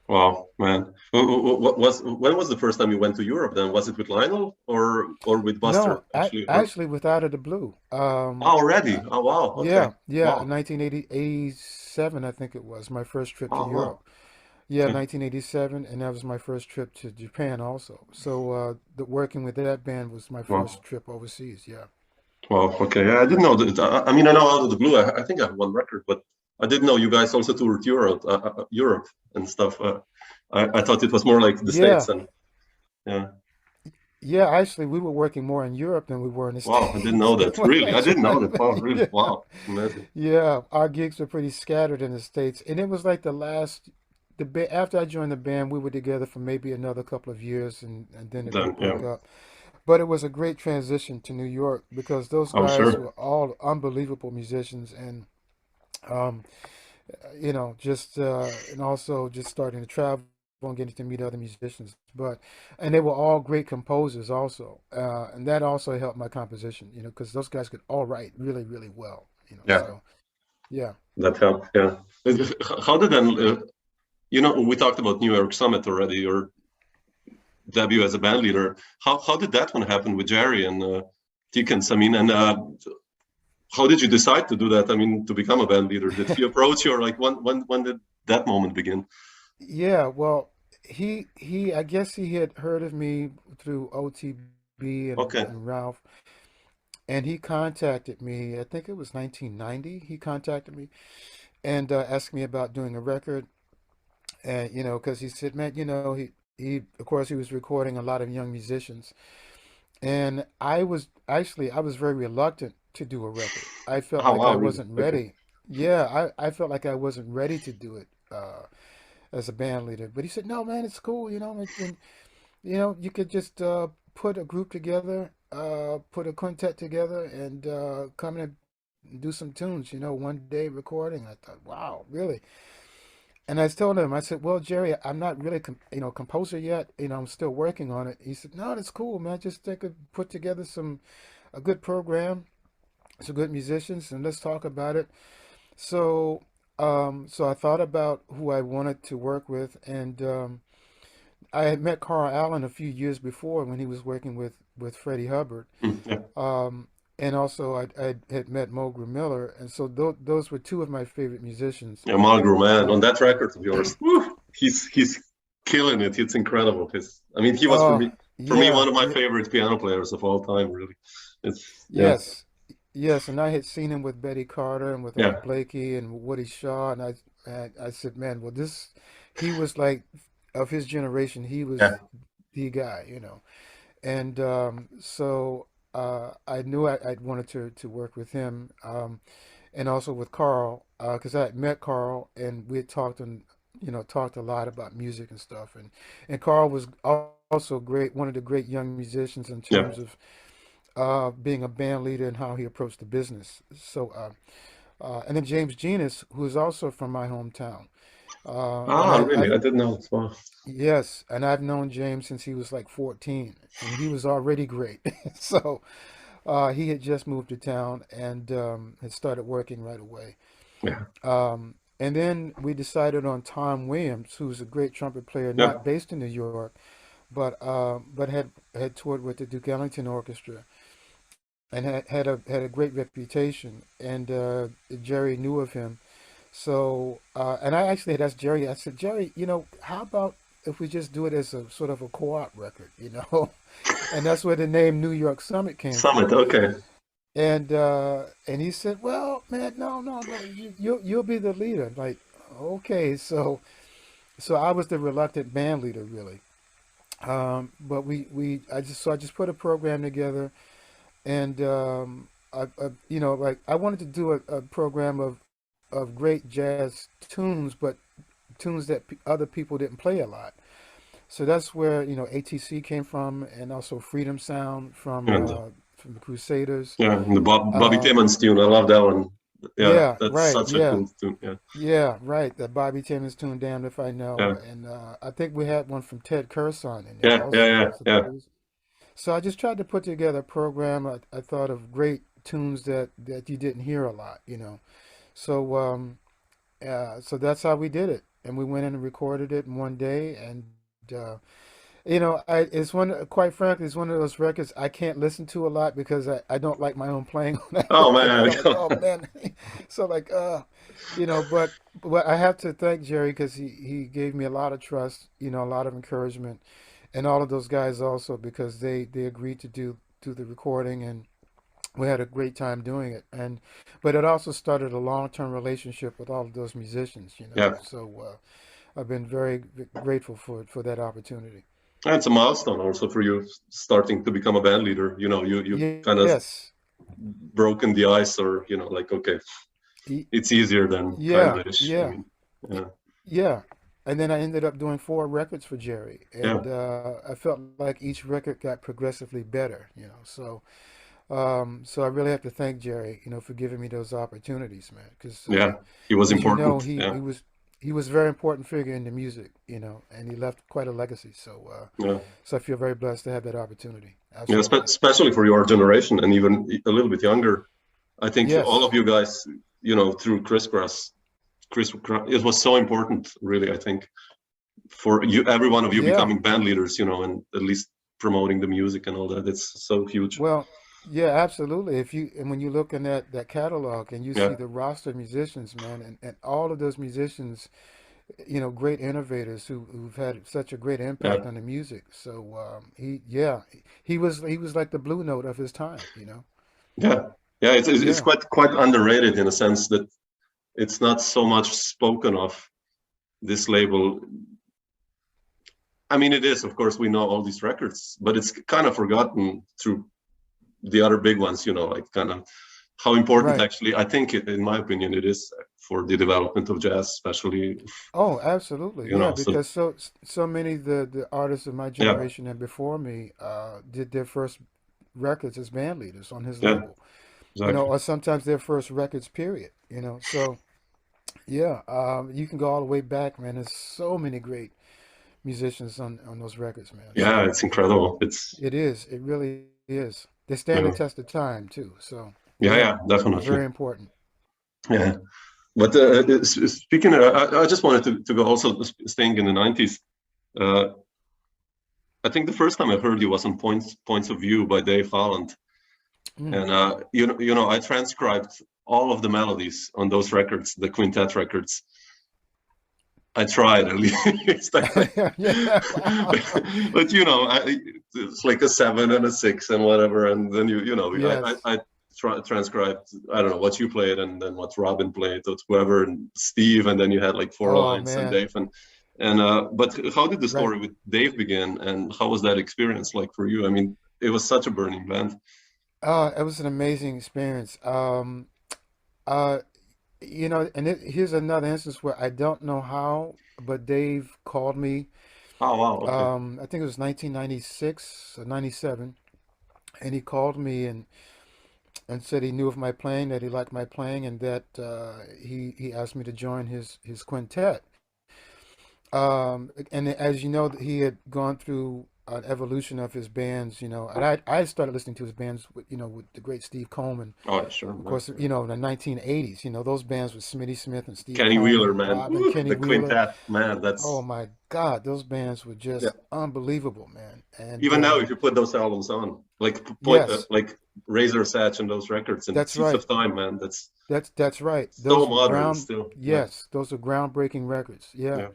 Speaker 2: Wow, man. When was the first time you went to Europe then? Was it with Lionel or with Buster
Speaker 3: No,
Speaker 2: actually? Or
Speaker 3: actually, with Out of the Blue.
Speaker 2: oh, already? Oh wow. Okay.
Speaker 3: Yeah,
Speaker 2: Wow.
Speaker 3: 1987, I think it was my first trip to
Speaker 2: Oh
Speaker 3: Europe.
Speaker 2: wow.
Speaker 3: Yeah,
Speaker 2: Okay.
Speaker 3: 1987, and that was my first trip to Japan also. So working with that band was my
Speaker 2: Wow.
Speaker 3: first trip overseas. Yeah.
Speaker 2: Wow. Okay. Yeah, I didn't know that. I mean, I know Out of the Blue. I think I have one record, but I didn't know you guys also toured Europe and stuff. I thought it was more like the States
Speaker 3: Yeah,
Speaker 2: and yeah.
Speaker 3: yeah. Actually, we were working more in Europe than we were in the
Speaker 2: Wow, I didn't
Speaker 3: States
Speaker 2: know that.
Speaker 3: when
Speaker 2: Really,
Speaker 3: I
Speaker 2: I didn't know
Speaker 3: joined
Speaker 2: that.
Speaker 3: the
Speaker 2: Wow,
Speaker 3: band.
Speaker 2: really?
Speaker 3: Yeah,
Speaker 2: Wow, amazing.
Speaker 3: yeah. Our gigs were pretty scattered in the States, and it was like after I joined the band, we were together for maybe another couple of years, and then the
Speaker 2: Then,
Speaker 3: group
Speaker 2: yeah,
Speaker 3: broke up. But it was a great transition to New York because those
Speaker 2: I'm
Speaker 3: guys
Speaker 2: sure.
Speaker 3: were all unbelievable musicians, and um, just and also just starting to travel and getting to meet other musicians. And they were all great composers also, and that also helped my composition. Because those guys could all write really, really well.
Speaker 2: Yeah,
Speaker 3: So yeah,
Speaker 2: that helped. Yeah. How did then? We talked about New York Summit already. Your debut as a band leader. How did that one happen with Jerry and Dickens? I mean, and how did you decide to do that? I mean, to become a band leader? Did he approach you, or like when did that moment begin?
Speaker 3: yeah. Well, I guess he had heard of me through OTB
Speaker 2: Okay.
Speaker 3: and Ralph, and he contacted me. I think it was 1990. He contacted me and asked me about doing a record. And because he said, man, he of course he was recording a lot of young musicians, and I was very reluctant to do a record. I felt
Speaker 2: Oh
Speaker 3: like
Speaker 2: wow,
Speaker 3: I
Speaker 2: really?
Speaker 3: wasn't
Speaker 2: Okay.
Speaker 3: ready. Yeah, I felt like I wasn't ready to do it as a band leader. But he said, no, man, it's cool. And you could just put a group together, put a quintet together, and come in and do some tunes. One day recording. I thought, wow, really? And I told him, I said, "Well, Jerry, I'm not really, composer yet. I'm still working on it." He said, "No, that's cool, man. Just think of put together a good program, some good musicians, and let's talk about it." So, so I thought about who I wanted to work with, and I had met Carl Allen a few years before when he was working with Freddie Hubbard.
Speaker 2: Yeah.
Speaker 3: And also I had met Mulgrew Miller, and so those were two of my favorite musicians.
Speaker 2: Yeah, Mulgrew, man, on
Speaker 3: Um,
Speaker 2: that record of yours, whew, he's killing it. It's incredible. I mean, he was for
Speaker 3: oh,
Speaker 2: me. For me,
Speaker 3: yeah,
Speaker 2: one of my
Speaker 3: yeah,
Speaker 2: favorite piano players of all time, really. It's yeah,
Speaker 3: yes, yes. And I had seen him with Betty Carter and with
Speaker 2: yeah,
Speaker 3: Art Blakey and Woody Shaw, and I said, man, well, he was like of his generation, he was
Speaker 2: yeah,
Speaker 3: the guy, you know. And so I knew I'd wanted to work with him, and also with Carl, because I had met Carl and we had talked and talked a lot about music and stuff. And Carl was also great, one of the great young musicians in
Speaker 2: yeah.
Speaker 3: terms of being a band leader and how he approached the business. So and then James Genus, who is also from my hometown, and
Speaker 2: Ah, really? I didn't know. Wow.
Speaker 3: yes, and I've known James since he was like 14, and he was already great. So he had just moved to town and had started working right away.
Speaker 2: Yeah,
Speaker 3: And then we decided on Tom Williams, who's a great trumpet player,
Speaker 2: yeah,
Speaker 3: not based in New York, but had toured with the Duke Ellington Orchestra and had a great reputation. And Jerry knew of him. So, and I actually had asked Jerry, I said, Jerry, how about if we just do it as a sort of a co-op record, And that's where the name New York Summit came
Speaker 2: Summit.
Speaker 3: from.
Speaker 2: Okay.
Speaker 3: And he said, well, man, no, you'll be the leader. Like, okay, so I was the reluctant band leader, really. But I just put a program together, and like I wanted to do a program of great jazz tunes, but tunes that other people didn't play a lot. So that's where ATC came from, and also Freedom Sound
Speaker 2: And
Speaker 3: from the Crusaders.
Speaker 2: yeah, the Bobby
Speaker 3: Uh,
Speaker 2: Timmons tune. I love that one. Yeah,
Speaker 3: yeah,
Speaker 2: that's
Speaker 3: right,
Speaker 2: such a
Speaker 3: yeah,
Speaker 2: cool tune. Yeah,
Speaker 3: yeah, right. The Bobby Timmons tune, "Damned If I Know,"
Speaker 2: yeah,
Speaker 3: and I think we had one from Ted Curson in there
Speaker 2: yeah, yeah,
Speaker 3: also.
Speaker 2: yeah,
Speaker 3: So the
Speaker 2: yeah,
Speaker 3: blues. So I just tried to put together a program. I thought of great tunes that you didn't hear a lot. So so that's how we did it, and we went in and recorded it in one day. And uh, it's quite frankly, it's one of those records I can't listen to a lot because I don't like my own playing on that
Speaker 2: Oh
Speaker 3: record.
Speaker 2: man.
Speaker 3: I'm like, oh man, so like, but I have to thank Jerry because he gave me a lot of trust, a lot of encouragement, and all of those guys also because they agreed to do the recording, and we had a great time doing it. But it also started a long-term relationship with all of those musicians.
Speaker 2: Yeah,
Speaker 3: So I've been very grateful for that opportunity.
Speaker 2: that's a milestone also for you starting to become a band leader. You kind of
Speaker 3: Yes.
Speaker 2: broken the ice, or like okay,
Speaker 3: Y-
Speaker 2: it's easier than kind
Speaker 3: Yeah,
Speaker 2: of ish. I
Speaker 3: yeah,
Speaker 2: mean, yeah,
Speaker 3: yeah. And then I ended up doing 4 records for Jerry,
Speaker 2: yeah,
Speaker 3: and I felt like each record got progressively better. So I really have to thank Jerry, for giving me those opportunities, man. Because
Speaker 2: yeah. He was
Speaker 3: as you know,
Speaker 2: important.
Speaker 3: he
Speaker 2: Yeah,
Speaker 3: he was he was a very important figure in the music, and he left quite a legacy.
Speaker 2: yeah,
Speaker 3: So I feel very blessed to have that opportunity.
Speaker 2: yeah.
Speaker 3: Absolutely.
Speaker 2: Especially for your generation and even a little bit younger. I think all
Speaker 3: Yes.
Speaker 2: of you guys, through Chris, it was so important, really. I think for you, every one of you
Speaker 3: Yeah.
Speaker 2: becoming band leaders, and at least promoting the music and all that. It's so huge.
Speaker 3: Well, yeah, absolutely. And when you look in that catalog and you see
Speaker 2: Yeah,
Speaker 3: the roster of musicians, man, and all of those musicians, great innovators who've had such a great
Speaker 2: yeah,
Speaker 3: impact on the music. So yeah, he was like the blue note of his time.
Speaker 2: yeah, yeah. It's
Speaker 3: Yeah,
Speaker 2: quite underrated in a sense that it's not so much spoken of, this label. I mean, it is, of course, we know all these records, but it's kind of forgotten through the other big ones, like kind of how important
Speaker 3: right.
Speaker 2: actually, I think, in my opinion, it is for the development of jazz, especially,
Speaker 3: Oh, absolutely. Yeah,
Speaker 2: so
Speaker 3: because so many of the artists of my
Speaker 2: yeah,
Speaker 3: generation and before me did their first records as band leaders on his
Speaker 2: yeah,
Speaker 3: label.
Speaker 2: exactly.
Speaker 3: Or sometimes their first records, period. So yeah, you can go all the way back, man. There's so many great musicians on those records, man.
Speaker 2: Yeah,
Speaker 3: So
Speaker 2: it's incredible. It's,
Speaker 3: it really is. They stand the
Speaker 2: yeah,
Speaker 3: test of time too. So
Speaker 2: yeah,
Speaker 3: yeah,
Speaker 2: yeah, definitely.
Speaker 3: very important.
Speaker 2: Yeah. But speaking, I just wanted to go also staying in the 90s. Uh, I think the first time I heard you was on Points of View by Dave Holland.
Speaker 3: Mm,
Speaker 2: And I transcribed all of the melodies on those records, the quintet records. I tried at least.
Speaker 3: Yeah, wow.
Speaker 2: But it's like a 7 and a 6 and whatever, and then
Speaker 3: Yes.
Speaker 2: I transcribed, I don't know what you played and then what Robin played, or whoever, and Steve, and then you had like 4
Speaker 3: Oh
Speaker 2: lines and
Speaker 3: man.
Speaker 2: Dave, and but how did the
Speaker 3: Right.
Speaker 2: story with Dave begin, and how was that experience like for you? I mean, it was such a burning band.
Speaker 3: It was an amazing experience. Uh, here's another instance where I don't know how, but Dave called me.
Speaker 2: Oh wow, okay.
Speaker 3: I think it was 1996 or 97, and he called me and said he knew of my playing, that he liked my playing, and that he asked me to join his quintet. And as you know, he had gone through an evolution of his bands, and I started listening to his bands with the great Steve Coleman,
Speaker 2: Oh yeah, sure,
Speaker 3: of
Speaker 2: man.
Speaker 3: course, in the 1980s, those bands with Smitty Smith and Steve
Speaker 2: Kenny Wheeler,
Speaker 3: Coleman,
Speaker 2: man.
Speaker 3: Robin,
Speaker 2: Woo,
Speaker 3: Kenny
Speaker 2: the
Speaker 3: Wheeler.
Speaker 2: quintet, man.
Speaker 3: Oh
Speaker 2: That's
Speaker 3: my God, those bands were
Speaker 2: yeah.
Speaker 3: just unbelievable, man. And
Speaker 2: Even now, if you put those albums on, like
Speaker 3: yes,
Speaker 2: like Razor's Edge and those records and
Speaker 3: that's
Speaker 2: Seeds
Speaker 3: right.
Speaker 2: of Time, man, that's
Speaker 3: That's right.
Speaker 2: so modern still. Yeah,
Speaker 3: Yes, those are groundbreaking records. Yeah.
Speaker 2: yeah,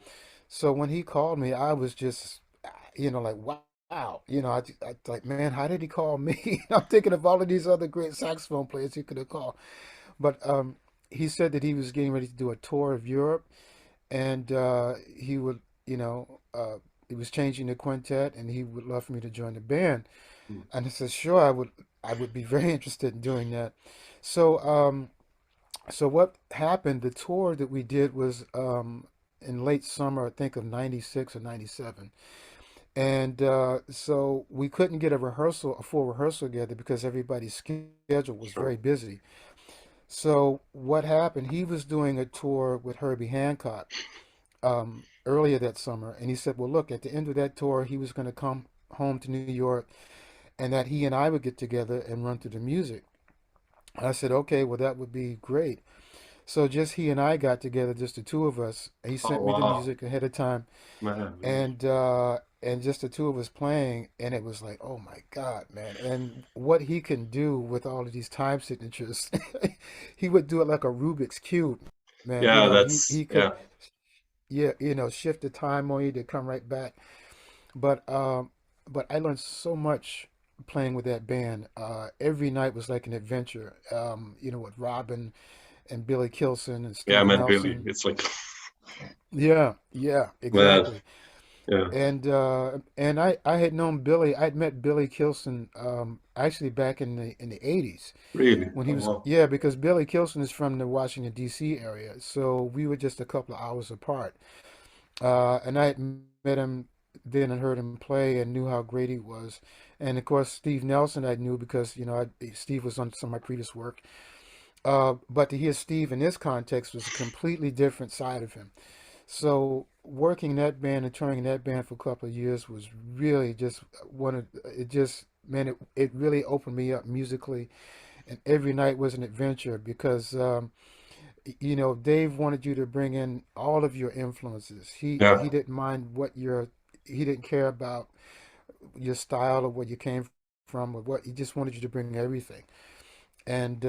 Speaker 3: So when he called me, I was just, like, wow. I like, man, how did he call me? I'm thinking of all of these other great saxophone players he could have called. But he said that he was getting ready to do a tour of Europe, and he would, he was changing the quintet, and he would love for me to join the band.
Speaker 2: mm,
Speaker 3: And I said, sure, I would be very interested in doing that. So, so what happened? The tour that we did was in late summer, I think of '96 or '97, and so we couldn't get a full rehearsal together because everybody's schedule was
Speaker 2: sure.
Speaker 3: very busy. So what happened? He was doing a tour with Herbie Hancock earlier that summer, and he said, "Well, look, at the end of that tour, he was going to come home to New York, and that he and I would get together and run through the music." I said, "Okay, well, that would be great." So just he and I got together, just the two of us. He
Speaker 2: Oh
Speaker 3: sent me the
Speaker 2: wow,
Speaker 3: music ahead of time,
Speaker 2: man.
Speaker 3: and just the two of us playing, and it was like, oh my God, man! And what he can do with all of these time signatures, he would do it like a Rubik's cube, man.
Speaker 2: Yeah,
Speaker 3: He
Speaker 2: that's
Speaker 3: he could,
Speaker 2: yeah.
Speaker 3: yeah, shift the time on you to come right back. But I learned so much playing with that band. Every night was like an adventure. With Robin and Billy Kilson and
Speaker 2: Yeah,
Speaker 3: Steve
Speaker 2: man, Billy.
Speaker 3: Nelson.
Speaker 2: It's like,
Speaker 3: Yeah, yeah,
Speaker 2: man,
Speaker 3: exactly.
Speaker 2: yeah,
Speaker 3: And I had known Billy. I'd met Billy Kilson actually back in the 80s
Speaker 2: really.
Speaker 3: when he
Speaker 2: Oh
Speaker 3: was,
Speaker 2: wow.
Speaker 3: yeah, because Billy Kilson is from the Washington D.C. area, so we were just a couple of hours apart. And I had met him then and heard him play and knew how great he was. And of course, Steve Nelson I knew because Steve was on some of my previous work. But to hear Steve in this context was a completely different side of him. So working that band and touring that band for a couple of years was really just one of it. Just man, it really opened me up musically, and every night was an adventure because Dave wanted you to bring in all of your influences. He
Speaker 2: Yeah,
Speaker 3: didn't mind he didn't care about your style or where you came from or what. He just wanted you to bring everything, and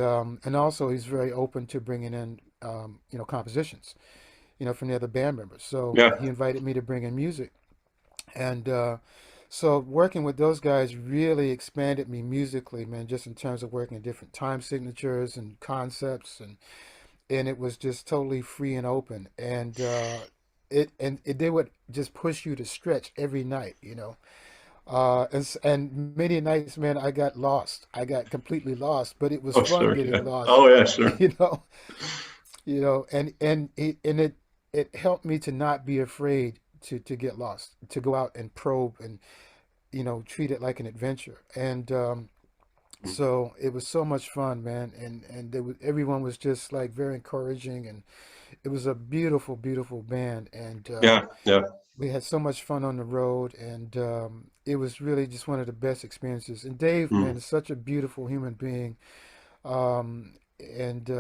Speaker 3: also he's very open to bringing in compositions from the other band members. So
Speaker 2: yeah,
Speaker 3: he invited me to bring in music, and so working with those guys really expanded me musically, man. Just in terms of working in different time signatures and concepts, and it was just totally free and open, and they would just push you to stretch every night. And many nights, man, I got lost. I got completely lost, but it was
Speaker 2: oh
Speaker 3: fun
Speaker 2: sure, yeah.
Speaker 3: getting lost.
Speaker 2: Oh yeah, sure.
Speaker 3: You know, and it helped me to not be afraid to get lost, to go out and probe and treat it like an adventure. And so it was so much fun, man. And everyone was just like very encouraging, and it was a beautiful, beautiful band. And
Speaker 2: Yeah, yeah.
Speaker 3: we had so much fun on the road, and it was really just one of the best experiences. And Dave, man,
Speaker 2: Mm.
Speaker 3: is such a beautiful human being, and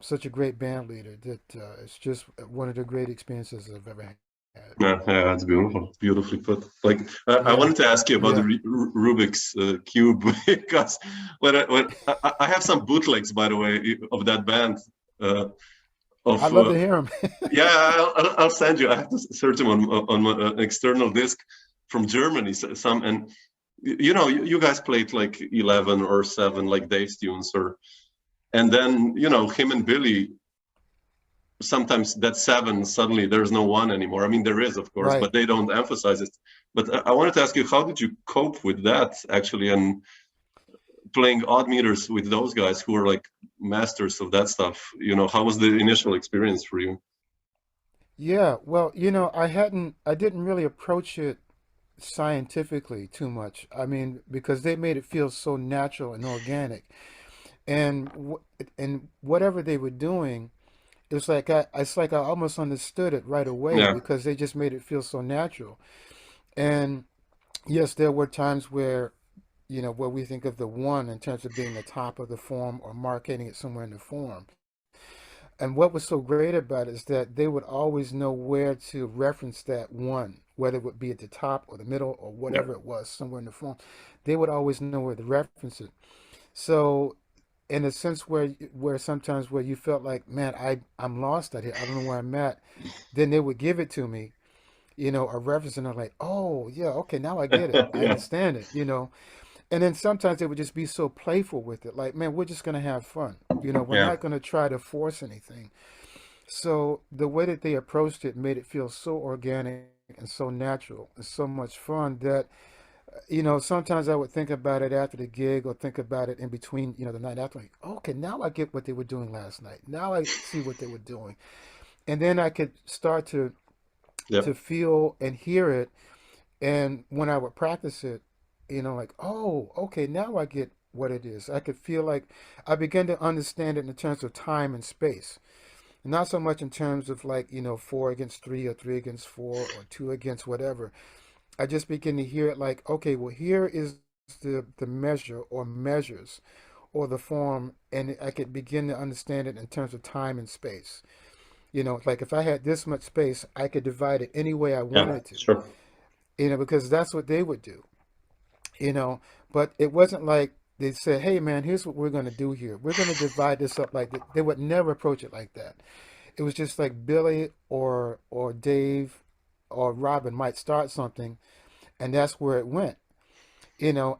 Speaker 3: such a great band leader that it's just one of the great experiences I've ever had.
Speaker 2: Yeah, yeah, that's beautiful. Beautifully put. Like, I
Speaker 3: Yeah,
Speaker 2: wanted to ask you about the
Speaker 3: yeah.
Speaker 2: Rubik's cube because when I have some bootlegs, by the way, of that band. Uh, of
Speaker 3: I'd love to hear them.
Speaker 2: yeah, I'll send you. I have to search them on my external disk from Germany. Some and you know you guys played like 11 or 7 like Dave's tunes or and then you know him and Billy sometimes that 7 suddenly there's no 1 anymore. I mean there is of course,
Speaker 3: Right.
Speaker 2: but they don't emphasize it. But I wanted to ask you, how did you cope with that actually, and playing odd meters with those guys who are like masters of that stuff? You know, how was the initial experience for you?
Speaker 3: Yeah, well, I didn't really approach it scientifically too much. I mean, because they made it feel so natural and organic. And and whatever they were doing, it's like I almost understood it right away
Speaker 2: Yeah,
Speaker 3: because they just made it feel so natural. And yes, there were times where, where we think of the one in terms of being the top of the form or marking it somewhere in the form. And what was so great about it is that they would always know where to reference that one, whether it would be at the top or the middle or
Speaker 2: yeah,
Speaker 3: whatever it was, somewhere in the form. They would always know where to reference it. So, in a sense where sometimes where you felt like, man, I'm lost out here. I don't know where I'm at. Then they would give it to me, a reference, and I'm like, oh yeah, okay, now I get it. I
Speaker 2: yeah,
Speaker 3: understand it. And then sometimes they would just be so playful with it, like, man, we're just gonna have fun. We're
Speaker 2: yeah.
Speaker 3: not gonna try to force anything. So the way that they approached it made it feel so organic and so natural and so much fun that, sometimes I would think about it after the gig or think about it in between, the night after, like, okay, now I get what they were doing last night. Now I see what they were doing. And then I could start to
Speaker 2: Yep.
Speaker 3: feel and hear it. And when I would practice it, like, oh, okay, now I get what it is. I could feel like I began to understand it in terms of time and space. Not so much in terms of like, 4 against 3 or 3 against 4 or 2 against whatever. I just begin to hear it like, okay, well, here is the measure or measures or the form, and I could begin to understand it in terms of time and space. Like if I had this much space, I could divide it any way I
Speaker 2: Yeah,
Speaker 3: wanted to,
Speaker 2: sure.
Speaker 3: because that's what they would do, you know. But it wasn't like they said, hey, man, here's what we're going to do here. We're going to divide this up like that. They would never approach it like that. It was just like Billy or Dave or Robin might start something, and that's where it went.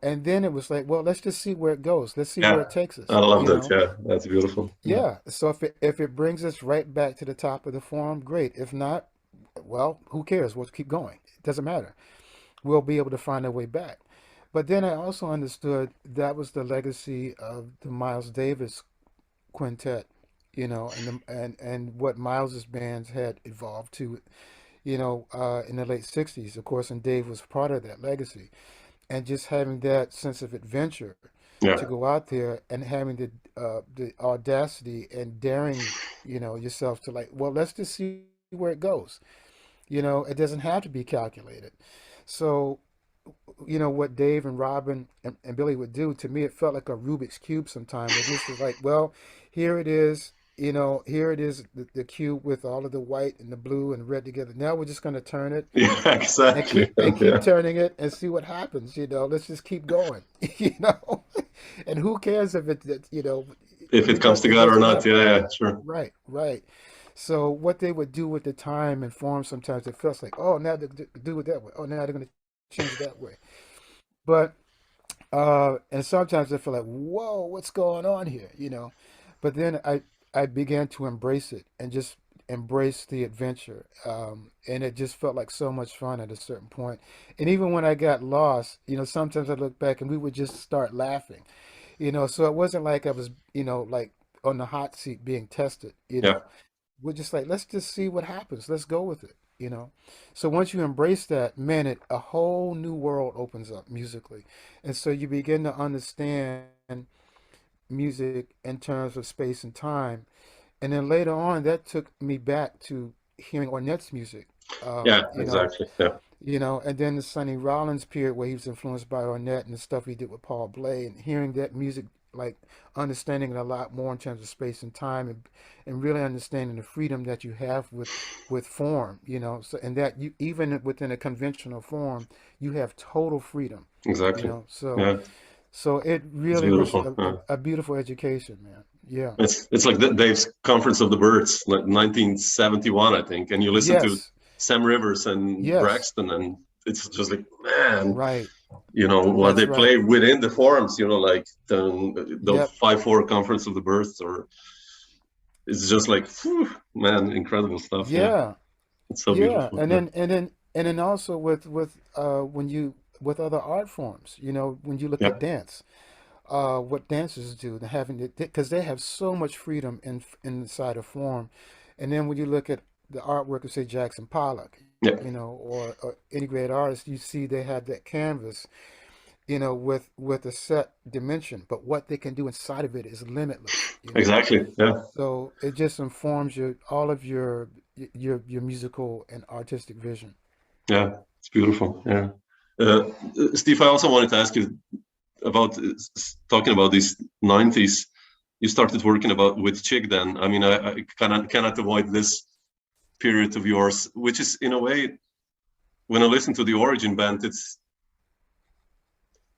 Speaker 3: And then it was like, well, let's just see where it goes. Let's see where
Speaker 2: Yeah,
Speaker 3: it takes
Speaker 2: I
Speaker 3: us,
Speaker 2: love that. Yeah, that's beautiful. Yeah,
Speaker 3: Yeah. So if it brings us right back to the top of the forum, great. If not, well, who cares? We'll keep going. It doesn't matter. We'll be able to find our way back. But then I also understood that was the legacy of the Miles Davis quintet, and what Miles's bands had evolved to, in the late '60s, of course, and Dave was part of that legacy, and just having that sense of adventure
Speaker 2: yeah,
Speaker 3: to go out there and having the audacity and daring, yourself to like, well, let's just see where it goes. It doesn't have to be calculated. So, what Dave and Robin and Billy would do, to me it felt like a Rubik's cube sometime, where this is like, well, here it is. Here it is, the cube with all of the white and the blue and red together. Now we're just going to turn it
Speaker 2: yeah,
Speaker 3: and
Speaker 2: exactly.
Speaker 3: keep
Speaker 2: Yeah,
Speaker 3: turning it and see what happens. Let's just keep going. you know and who cares if
Speaker 2: if it comes
Speaker 3: it
Speaker 2: together or
Speaker 3: doesn't
Speaker 2: not.
Speaker 3: matter.
Speaker 2: Yeah, yeah, sure.
Speaker 3: Right. So what they would do with the time and form, sometimes it feels like, oh, now they do it that way, oh, now they're going to change it that way. But and sometimes I feel like, whoa, what's going on here. But then I began to embrace it and just embrace the adventure. And it just felt like so much fun at a certain point. And even when I got lost, sometimes I look back and we would just start laughing. So it wasn't like I was, like on the hot seat being tested.
Speaker 2: Yeah,
Speaker 3: We're just like, let's just see what happens. Let's go with it. So once you embrace that, man, a whole new world opens up musically. And so you begin to understand music in terms of space and time. And then later on, that took me back to hearing Ornette's music. Um,
Speaker 2: yeah,
Speaker 3: you know,
Speaker 2: exactly. Yeah,
Speaker 3: and then the Sonny Rollins period where he was influenced by Ornette and the stuff he did with Paul Bley, and hearing that music, like understanding it a lot more in terms of space and time, and really understanding the freedom that you have with form. So and that you, even within a conventional form, you have total freedom.
Speaker 2: exactly.
Speaker 3: So
Speaker 2: Yeah,
Speaker 3: so it
Speaker 2: it's
Speaker 3: really was
Speaker 2: beautiful.
Speaker 3: a beautiful education, man. Yeah.
Speaker 2: It's like Dave's Conference of the Birds, like 1971, I think, and you listen to
Speaker 3: Yes.
Speaker 2: Sam Rivers and
Speaker 3: Yes.
Speaker 2: Braxton, and it's just like, man,
Speaker 3: Right.
Speaker 2: what they
Speaker 3: That's right.
Speaker 2: play within the forms, like the
Speaker 3: Yep.
Speaker 2: 5/4 Conference of the Birds, or it's just like, whew, man, incredible stuff. Yeah,
Speaker 3: Yeah.
Speaker 2: it's so
Speaker 3: Yeah.
Speaker 2: beautiful.
Speaker 3: And
Speaker 2: Yeah,
Speaker 3: then also with when you with other art forms, when you look
Speaker 2: yeah,
Speaker 3: at dance, what dancers do, the having it because they have so much freedom inside of form, and then when you look at the artwork of say Jackson Pollock,
Speaker 2: yeah,
Speaker 3: or any great artist, you see they have that canvas, with a set dimension, but what they can do inside of it is limitless.
Speaker 2: exactly. Yeah,
Speaker 3: So it just informs all of your musical and artistic vision.
Speaker 2: yeah, it's beautiful. Yeah. Uh, Steve, I also wanted to ask you about talking about these 90s. You started working with Chick then. I mean, I cannot avoid this period of yours, which is in a way, when I listen to the Origin band, it's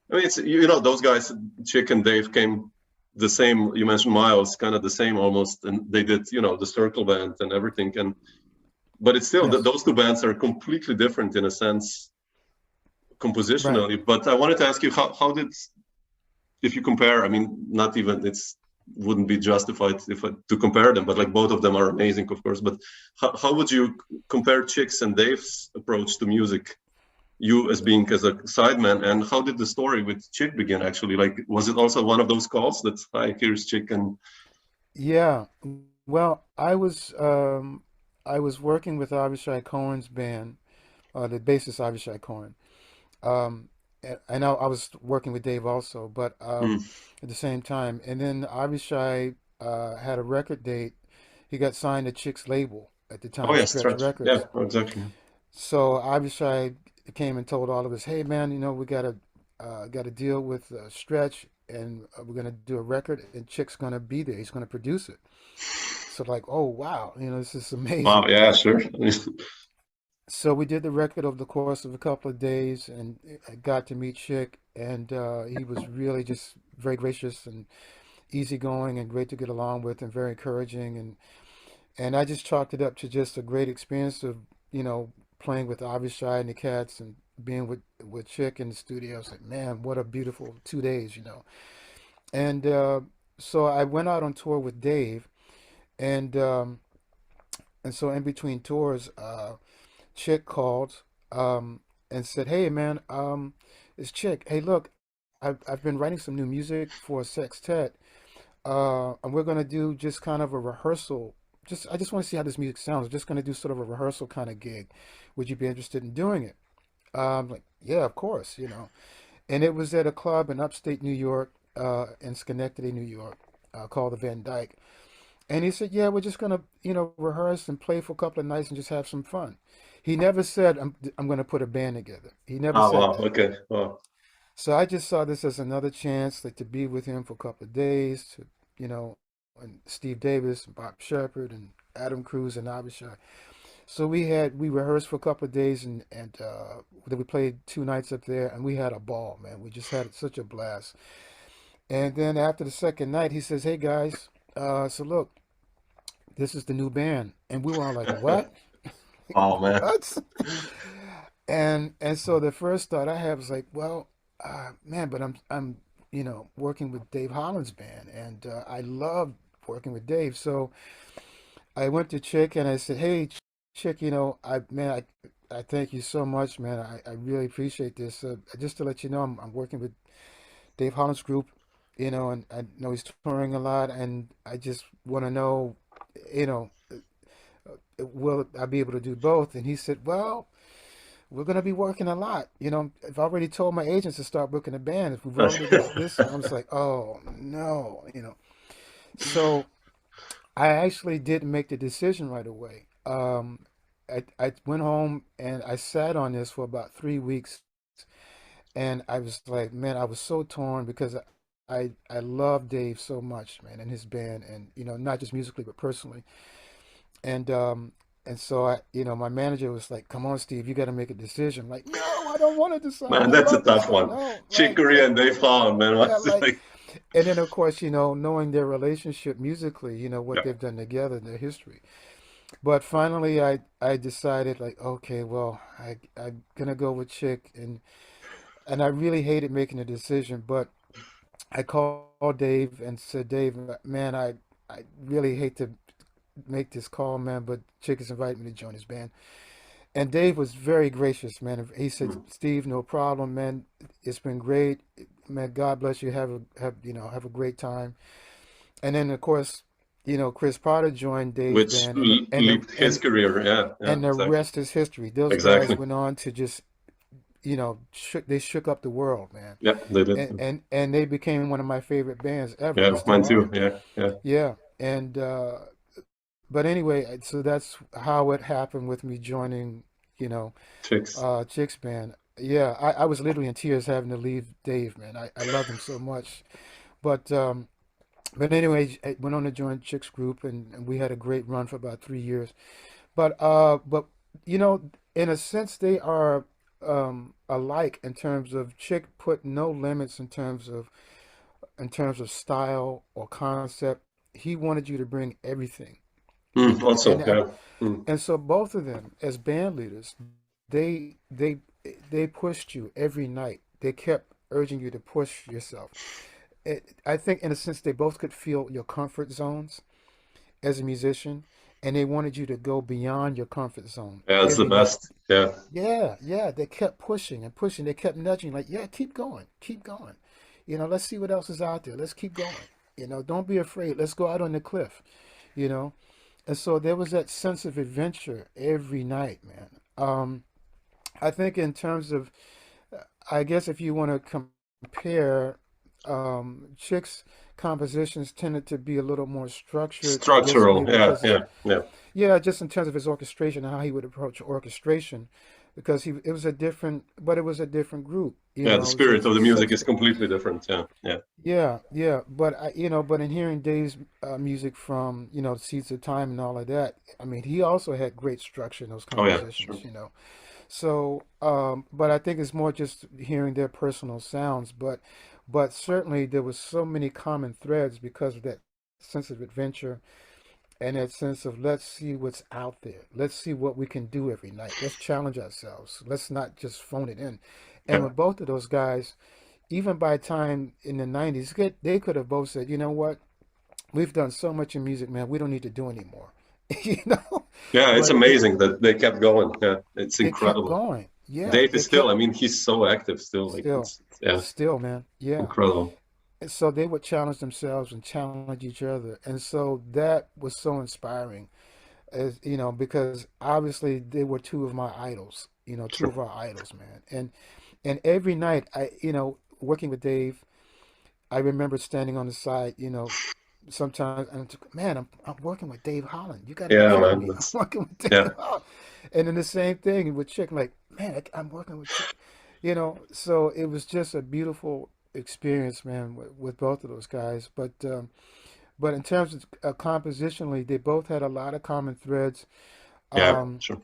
Speaker 2: those guys, Chick and Dave, came the same. You mentioned Miles, kind of the same almost, and they did the Circle band and everything. But it's still
Speaker 3: Yes.
Speaker 2: those two bands are completely different in a sense
Speaker 3: Right.
Speaker 2: compositionally. But I wanted to ask you how did, if you compare, I mean, not even it's wouldn't be justified to compare them, but like both of them are amazing, of course. But how would you compare Chick's and Dave's approach to music? You as being as a sideman, and how did the story with Chick begin? Actually, like, was it also one of those calls that, hi, here's Chick, and
Speaker 3: Yeah. Well, I was working with Avishai Cohen's band, the bassist Avishai Cohen. And I was working with Dave also, but
Speaker 2: mm.
Speaker 3: at the same time. And then Avishai had a record date. He got signed to Chick's label at the
Speaker 2: Oh
Speaker 3: time,
Speaker 2: yeah,
Speaker 3: Stretch
Speaker 2: Stretch, yeah,
Speaker 3: Records.
Speaker 2: exactly.
Speaker 3: So Avishai came and told all of us, "Hey man, we got to deal with Stretch, and we're gonna do a record, and Chick's gonna be there. He's gonna produce it." So like, oh wow, this is
Speaker 2: Wow,
Speaker 3: amazing.
Speaker 2: yeah, sure.
Speaker 3: So we did the record over the course of a couple of days, and I got to meet Chick, and he was really just very gracious and easygoing and great to get along with, and very encouraging, and I just chalked it up to just a great experience of playing with Avishai and the cats and being with Chick in the studio. I was like, man, what a beautiful 2 days. And so I went out on tour with Dave, and so in between tours, Chick called and said, "Hey man, it's Chick. Hey look, I've been writing some new music for a sextet, and we're gonna do just kind of a rehearsal. I just want to see how this music sounds. We're just gonna do sort of a rehearsal kind of gig. Would you be interested in doing it?" Like, yeah, of course. And it was at a club in upstate New York, in Schenectady, New York, called the Van Dyke. And he said, "Yeah, we're just gonna, rehearse and play for a couple of nights and just have some fun." He never said, "I'm gonna put a band together." He never
Speaker 2: Oh
Speaker 3: said
Speaker 2: wow,
Speaker 3: that.
Speaker 2: okay, wow,
Speaker 3: So I just saw this as another chance, like, to be with him for a couple of days, you know, and Steve Davis and Bob Shepard and Adam Cruz and Abishai. So we rehearsed for a couple of days, and then we played 2 nights up there, and we had a ball, man. We just had such a blast. And then after the second night, he says, "Hey guys, so look, this is the new band," and we were all like, "What?
Speaker 2: oh man,
Speaker 3: What?" And so the first thought I had was like, well, man, but I'm working with Dave Holland's band, and I love working with Dave. So I went to Chick and I said, "Hey, Chick, I thank you so much, man. I really appreciate this. Just to let you know, I'm working with Dave Holland's group, and I know he's touring a lot, and I just want to know, you know, will I be able to do both?" And he said, "Well, we're gonna be working a lot. I've already told my agents to start booking a band. If we've already got this," and I was like, "Oh no." So I actually didn't make the decision right away. I went home and I sat on this for about 3 weeks, and I was like, man, I was so torn because I love Dave so much, man, and his band, and not just musically but personally. And so my manager was like, "Come on, Steve, you got to make a decision." I'm like, "No, I don't want to decide.
Speaker 2: man,
Speaker 3: I
Speaker 2: that's a
Speaker 3: love this
Speaker 2: tough
Speaker 3: guy.
Speaker 2: one.
Speaker 3: No,
Speaker 2: Chick
Speaker 3: like,
Speaker 2: Corea and Dave Holland, man,
Speaker 3: yeah,
Speaker 2: what's it
Speaker 3: like,
Speaker 2: like?
Speaker 3: And then of course, knowing their relationship musically, what
Speaker 2: Yeah.
Speaker 3: they've done together, their history. But finally, I decided like, okay, well, I'm gonna go with Chick, and I really hated making a decision, but I called Dave and said, Dave, man, I really hate to make this call, man, but Chick has invited me to join his band. And Dave was very gracious, man. He said,
Speaker 2: Mm.
Speaker 3: Steve, no problem, man. It's been great. Man, God bless you. Have a great time. And then of course, Chris Potter joined Dave's
Speaker 2: Which
Speaker 3: band, and
Speaker 2: leaped his career. Yeah, yeah,
Speaker 3: and the
Speaker 2: exactly.
Speaker 3: rest is history. Those guys
Speaker 2: Exactly.
Speaker 3: went on to just, they shook up the world, man.
Speaker 2: Yeah, they did.
Speaker 3: And they became one of my favorite bands ever, and
Speaker 2: Yeah,
Speaker 3: still
Speaker 2: mine
Speaker 3: are.
Speaker 2: too. Yeah, yeah.
Speaker 3: Yeah. And but anyway, so that's how it happened with me joining, you know,
Speaker 2: Chicks.
Speaker 3: Chick's band. Yeah, I was literally in tears having to leave Dave, man. I loved him so much. But but anyway, I went on to join Chick's group, and we had a great run for about 3 years. But in a sense, they are alike in terms of Chick put no limits in terms of style or concept. He wanted you to bring everything,
Speaker 2: Also,
Speaker 3: and I,
Speaker 2: yeah. Mm.
Speaker 3: and so both of them as band leaders, they they they pushed you every night. They kept urging you to push yourself. I think in a sense they both could feel your comfort zones as a musician, and they wanted you to go beyond your comfort zone
Speaker 2: Yeah, it's the
Speaker 3: every night.
Speaker 2: best. Yeah.
Speaker 3: Yeah, yeah, they kept pushing and pushing. They kept nudging, like, yeah, keep going, keep going. Let's see what else is out there. Let's keep going. Don't be afraid. Let's go out on the cliff. You know, and so there was that sense of adventure every night, man. I think in terms of, I guess if you want to compare, Chick's compositions tended to be a little more structured. I guess
Speaker 2: Structural.
Speaker 3: maybe
Speaker 2: Yeah,
Speaker 3: because
Speaker 2: yeah, yeah.
Speaker 3: yeah, just in terms of his orchestration and how he would approach orchestration, because it was a different group.
Speaker 2: Yeah, the spirit of the music is completely different. Yeah, yeah.
Speaker 3: Yeah, yeah, but in hearing Dave's music from Seeds of Time and all of that, I mean, he also had great structure in those
Speaker 2: Oh yeah, sure.
Speaker 3: compositions. So, but I think it's more just hearing their personal sounds, but certainly there was so many common threads because of that sense of adventure and that sense of let's see what's out there. Let's see what we can do every night. Let's challenge ourselves. Let's not just phone it in. And
Speaker 2: Yeah,
Speaker 3: with both of those guys, even by time in the 90s, they could have both said, you know what? We've done so much in music, man. We don't need to do anymore. you know,
Speaker 2: yeah. It's
Speaker 3: but
Speaker 2: amazing that they kept going. Yeah, it's
Speaker 3: they kept
Speaker 2: incredible.
Speaker 3: going. Yeah,
Speaker 2: Dave
Speaker 3: they
Speaker 2: is still.
Speaker 3: kept
Speaker 2: I mean, he's so active still. Like
Speaker 3: still,
Speaker 2: it's yeah,
Speaker 3: still, man. Yeah.
Speaker 2: incredible.
Speaker 3: And so they would challenge themselves and challenge each other. And so that was so inspiring, because obviously they were two of my idols, two
Speaker 2: Sure.
Speaker 3: of our idols, man. And every night working with Dave, I remember standing on the side, sometimes, and man, I'm working with Dave Holland. You got to be
Speaker 2: Yeah,
Speaker 3: kidding
Speaker 2: man.
Speaker 3: me. I'm
Speaker 2: That's
Speaker 3: working with
Speaker 2: yeah,
Speaker 3: Dave Holland. And then the same thing with Chick, like, man, I'm working with Chick. So it was just a beautiful experience, man, with both of those guys. But in terms of compositionally, they both had a lot of common threads.
Speaker 2: yeah,
Speaker 3: Um,
Speaker 2: sure.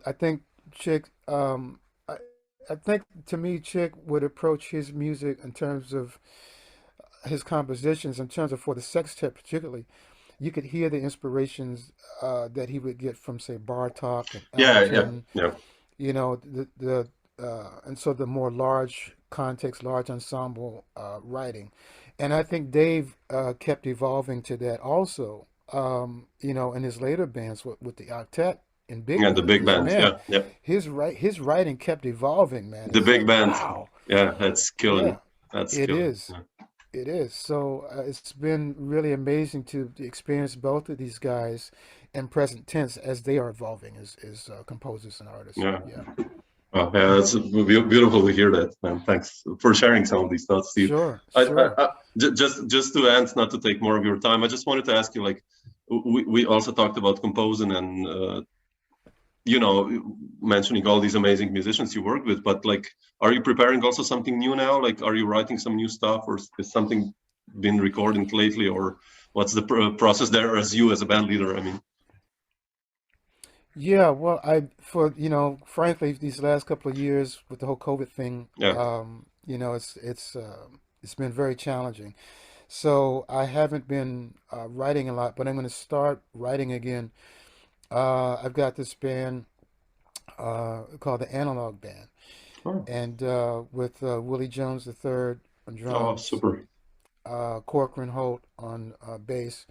Speaker 3: I think Chick, I think to me, Chick would approach his music in terms of his compositions, in terms of for the sextet particularly. You could hear the inspirations that he would get from, say, Bartok and
Speaker 2: Yeah, yeah,
Speaker 3: Ellington,
Speaker 2: yeah.
Speaker 3: and so the more large context, large ensemble writing. And I think Dave kept evolving to that also, in his later bands with the octet and big
Speaker 2: Yeah, the big
Speaker 3: bands.
Speaker 2: band.
Speaker 3: Man,
Speaker 2: Yeah, yeah.
Speaker 3: his writing kept evolving, man.
Speaker 2: The
Speaker 3: It's
Speaker 2: big
Speaker 3: like,
Speaker 2: band.
Speaker 3: wow.
Speaker 2: Yeah, that's killing.
Speaker 3: Yeah,
Speaker 2: That's
Speaker 3: it
Speaker 2: killing.
Speaker 3: is.
Speaker 2: Yeah.
Speaker 3: It is. So it's been really amazing to experience both of these guys in present tense as they are evolving as composers and artists.
Speaker 2: Yeah.
Speaker 3: Yeah.
Speaker 2: Oh, yeah, it's beautiful to hear that, man. Thanks for sharing some of these thoughts, Steve.
Speaker 3: Sure,
Speaker 2: I,
Speaker 3: sure.
Speaker 2: just to end, not to take more of your time, I just wanted to ask you, like, we also talked about composing and mentioning all these amazing musicians you work with, but like, are you preparing also something new now? Like, are you writing some new stuff, or is something been recording lately, or what's the process there as you as a band leader? I mean,
Speaker 3: Yeah, well, frankly, these last couple of years with the whole COVID thing,
Speaker 2: yeah,
Speaker 3: it's it's been very challenging. So I haven't been writing a lot, but I'm going to start writing again. I've got this band called the Analog Band,
Speaker 2: Oh,
Speaker 3: and with Willie Jones III on
Speaker 2: oh,
Speaker 3: drums,
Speaker 2: super.
Speaker 3: Corcoran Holt on bass,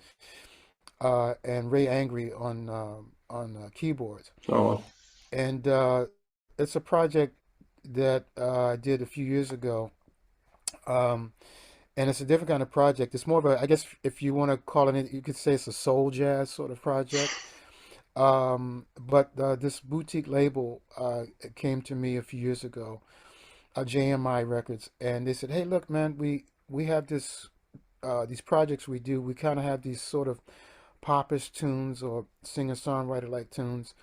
Speaker 3: and Ray Angry on keyboards.
Speaker 2: Oh, wow.
Speaker 3: And it's a project that I did a few years ago. Um, and it's a different kind of project. It's more of a, I guess, if you want to call it, you could say it's a soul jazz sort of project. But this boutique label came to me a few years ago, JMI Records, and they said, "Hey, look, man, we have these projects we do. We kind of have these sort of popish tunes or singer-songwriter like tunes,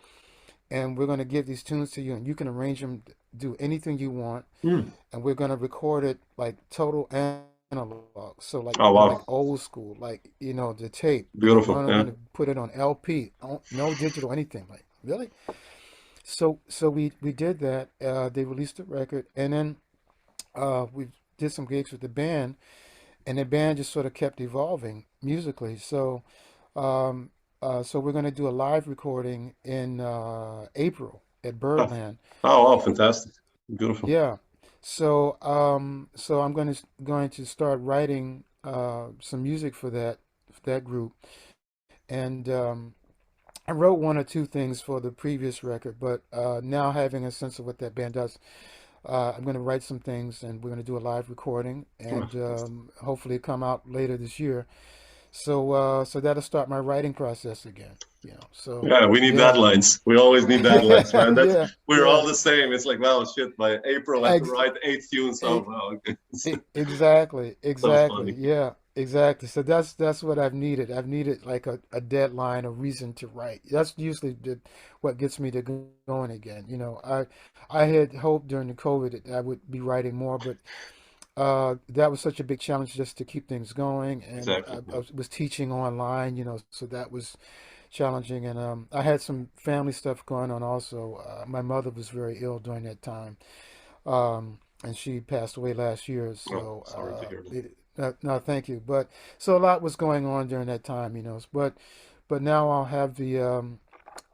Speaker 3: and we're going to give these tunes to you, and you can arrange them, do anything you want,
Speaker 2: Hmm.
Speaker 3: and we're going to record it like total analog, so like
Speaker 2: Oh,
Speaker 3: like
Speaker 2: wow.
Speaker 3: old school, like the tape, and then
Speaker 2: Beautiful.
Speaker 3: we're
Speaker 2: Yeah.
Speaker 3: going to put it on LP, no digital anything." Like, really? So we did that. They released the record, and then we did some gigs with the band, and the band just sort of kept evolving musically. So we're going to do a live recording in April at
Speaker 2: Oh,
Speaker 3: Birdland.
Speaker 2: oh, wow. Fantastic. Beautiful.
Speaker 3: Yeah. So I'm going to start writing some music for that group, and I wrote one or two things for the previous record, but now having a sense of what that band does, I'm going to write some things, and we're going to do a live recording,
Speaker 2: Oh,
Speaker 3: and
Speaker 2: fantastic.
Speaker 3: hopefully come out later this year. So that'll start my writing process again. So
Speaker 2: Yeah, we need
Speaker 3: yeah,
Speaker 2: deadlines. We always need deadlines, man. That's
Speaker 3: yeah,
Speaker 2: we're
Speaker 3: yeah.
Speaker 2: all the same. It's like, wow, shit, by April I have to
Speaker 3: Ex
Speaker 2: write 8 tunes. Oh,
Speaker 3: e-
Speaker 2: wow. Okay.
Speaker 3: exactly,
Speaker 2: So
Speaker 3: exactly.
Speaker 2: funny.
Speaker 3: Yeah, exactly. So that's what I've needed. I've needed like a deadline, a reason to write. That's usually what gets me to going again. I had hoped during the COVID that I would be writing more, but that was such a big challenge just to keep things going. And
Speaker 2: Exactly.
Speaker 3: I was teaching online, so that was challenging. And I had some family stuff going on also. My mother was very ill during that time, and she passed away last year.
Speaker 2: Oh,
Speaker 3: So
Speaker 2: sorry to hear that.
Speaker 3: no, thank you. But so a lot was going on during that time. But now I'll have the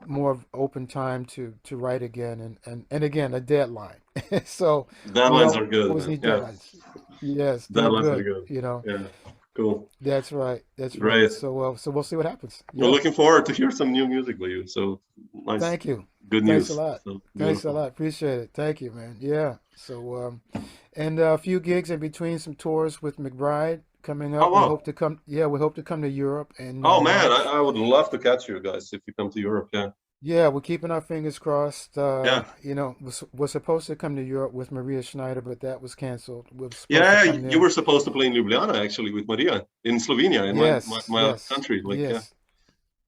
Speaker 3: more open time to write again, and again a deadline. So we
Speaker 2: Deadlines are good,
Speaker 3: always
Speaker 2: man.
Speaker 3: need
Speaker 2: Yeah,
Speaker 3: deadlines. Yes, they're
Speaker 2: deadlines are
Speaker 3: good.
Speaker 2: good. Yeah, cool.
Speaker 3: That's right. That's right.
Speaker 2: Great.
Speaker 3: So we'll see what happens.
Speaker 2: We're
Speaker 3: Yep.
Speaker 2: looking forward to hear some new music by you. So nice.
Speaker 3: Thank you.
Speaker 2: Good
Speaker 3: Thanks a
Speaker 2: news.
Speaker 3: lot.
Speaker 2: So
Speaker 3: Thanks a
Speaker 2: beautiful.
Speaker 3: lot. Appreciate it. Thank you, man. Yeah. And a few gigs in between, some tours with McBride coming
Speaker 2: Oh,
Speaker 3: up. We hope
Speaker 2: wow.
Speaker 3: to come. Yeah, we hope to come to Europe in
Speaker 2: Oh, man,
Speaker 3: March.
Speaker 2: I would love to catch you guys if you come to Europe. Yeah.
Speaker 3: Yeah, we're keeping our fingers crossed.
Speaker 2: Yeah.
Speaker 3: We're supposed to come to Europe with Maria Schneider, but that was canceled. We are supposed to
Speaker 2: Yeah,
Speaker 3: come
Speaker 2: you
Speaker 3: there.
Speaker 2: were supposed to play in Ljubljana actually with Maria in Slovenia, in
Speaker 3: Yes,
Speaker 2: my
Speaker 3: yes,
Speaker 2: country. Like, yeah.
Speaker 3: yes.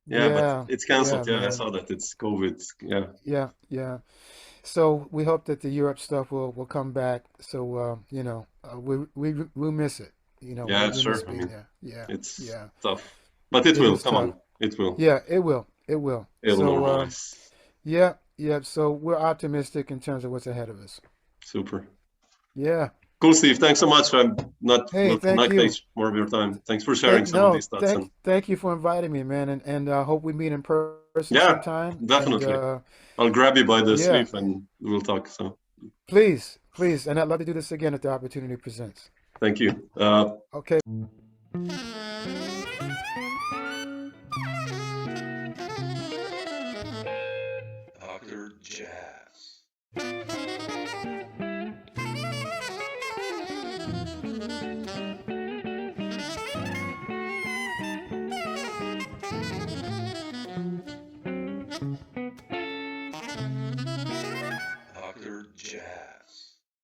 Speaker 2: Yeah, but
Speaker 3: Yeah,
Speaker 2: it's
Speaker 3: yeah,
Speaker 2: canceled. Yeah, I
Speaker 3: man.
Speaker 2: saw that. It's COVID. Yeah.
Speaker 3: Yeah, yeah. So we hope that the Europe stuff will come back. So we miss it.
Speaker 2: Yeah,
Speaker 3: We miss
Speaker 2: sure. I
Speaker 3: being
Speaker 2: mean,
Speaker 3: there. Yeah,
Speaker 2: it's
Speaker 3: yeah.
Speaker 2: tough, but it
Speaker 3: It
Speaker 2: will.
Speaker 3: is
Speaker 2: Come
Speaker 3: tough.
Speaker 2: on, it will.
Speaker 3: Yeah, it will. It will.
Speaker 2: It'll
Speaker 3: So
Speaker 2: normalize.
Speaker 3: yeah, yeah. So we're optimistic in terms of what's ahead of us.
Speaker 2: Super.
Speaker 3: Yeah.
Speaker 2: Cool, Steve. Thanks so much. I'm
Speaker 3: Hey, thank
Speaker 2: not
Speaker 3: you.
Speaker 2: take more of your time. Thanks for sharing
Speaker 3: Thank
Speaker 2: some of
Speaker 3: no,
Speaker 2: these thoughts.
Speaker 3: thank
Speaker 2: And
Speaker 3: thank you for inviting me, man, and hope we meet in person
Speaker 2: yeah,
Speaker 3: sometime. And
Speaker 2: definitely. I'll grab you by the
Speaker 3: yeah,
Speaker 2: sleeve and we'll talk. So
Speaker 3: please, please, and I'd love to do this again if the opportunity presents.
Speaker 2: thank you.
Speaker 3: Okay.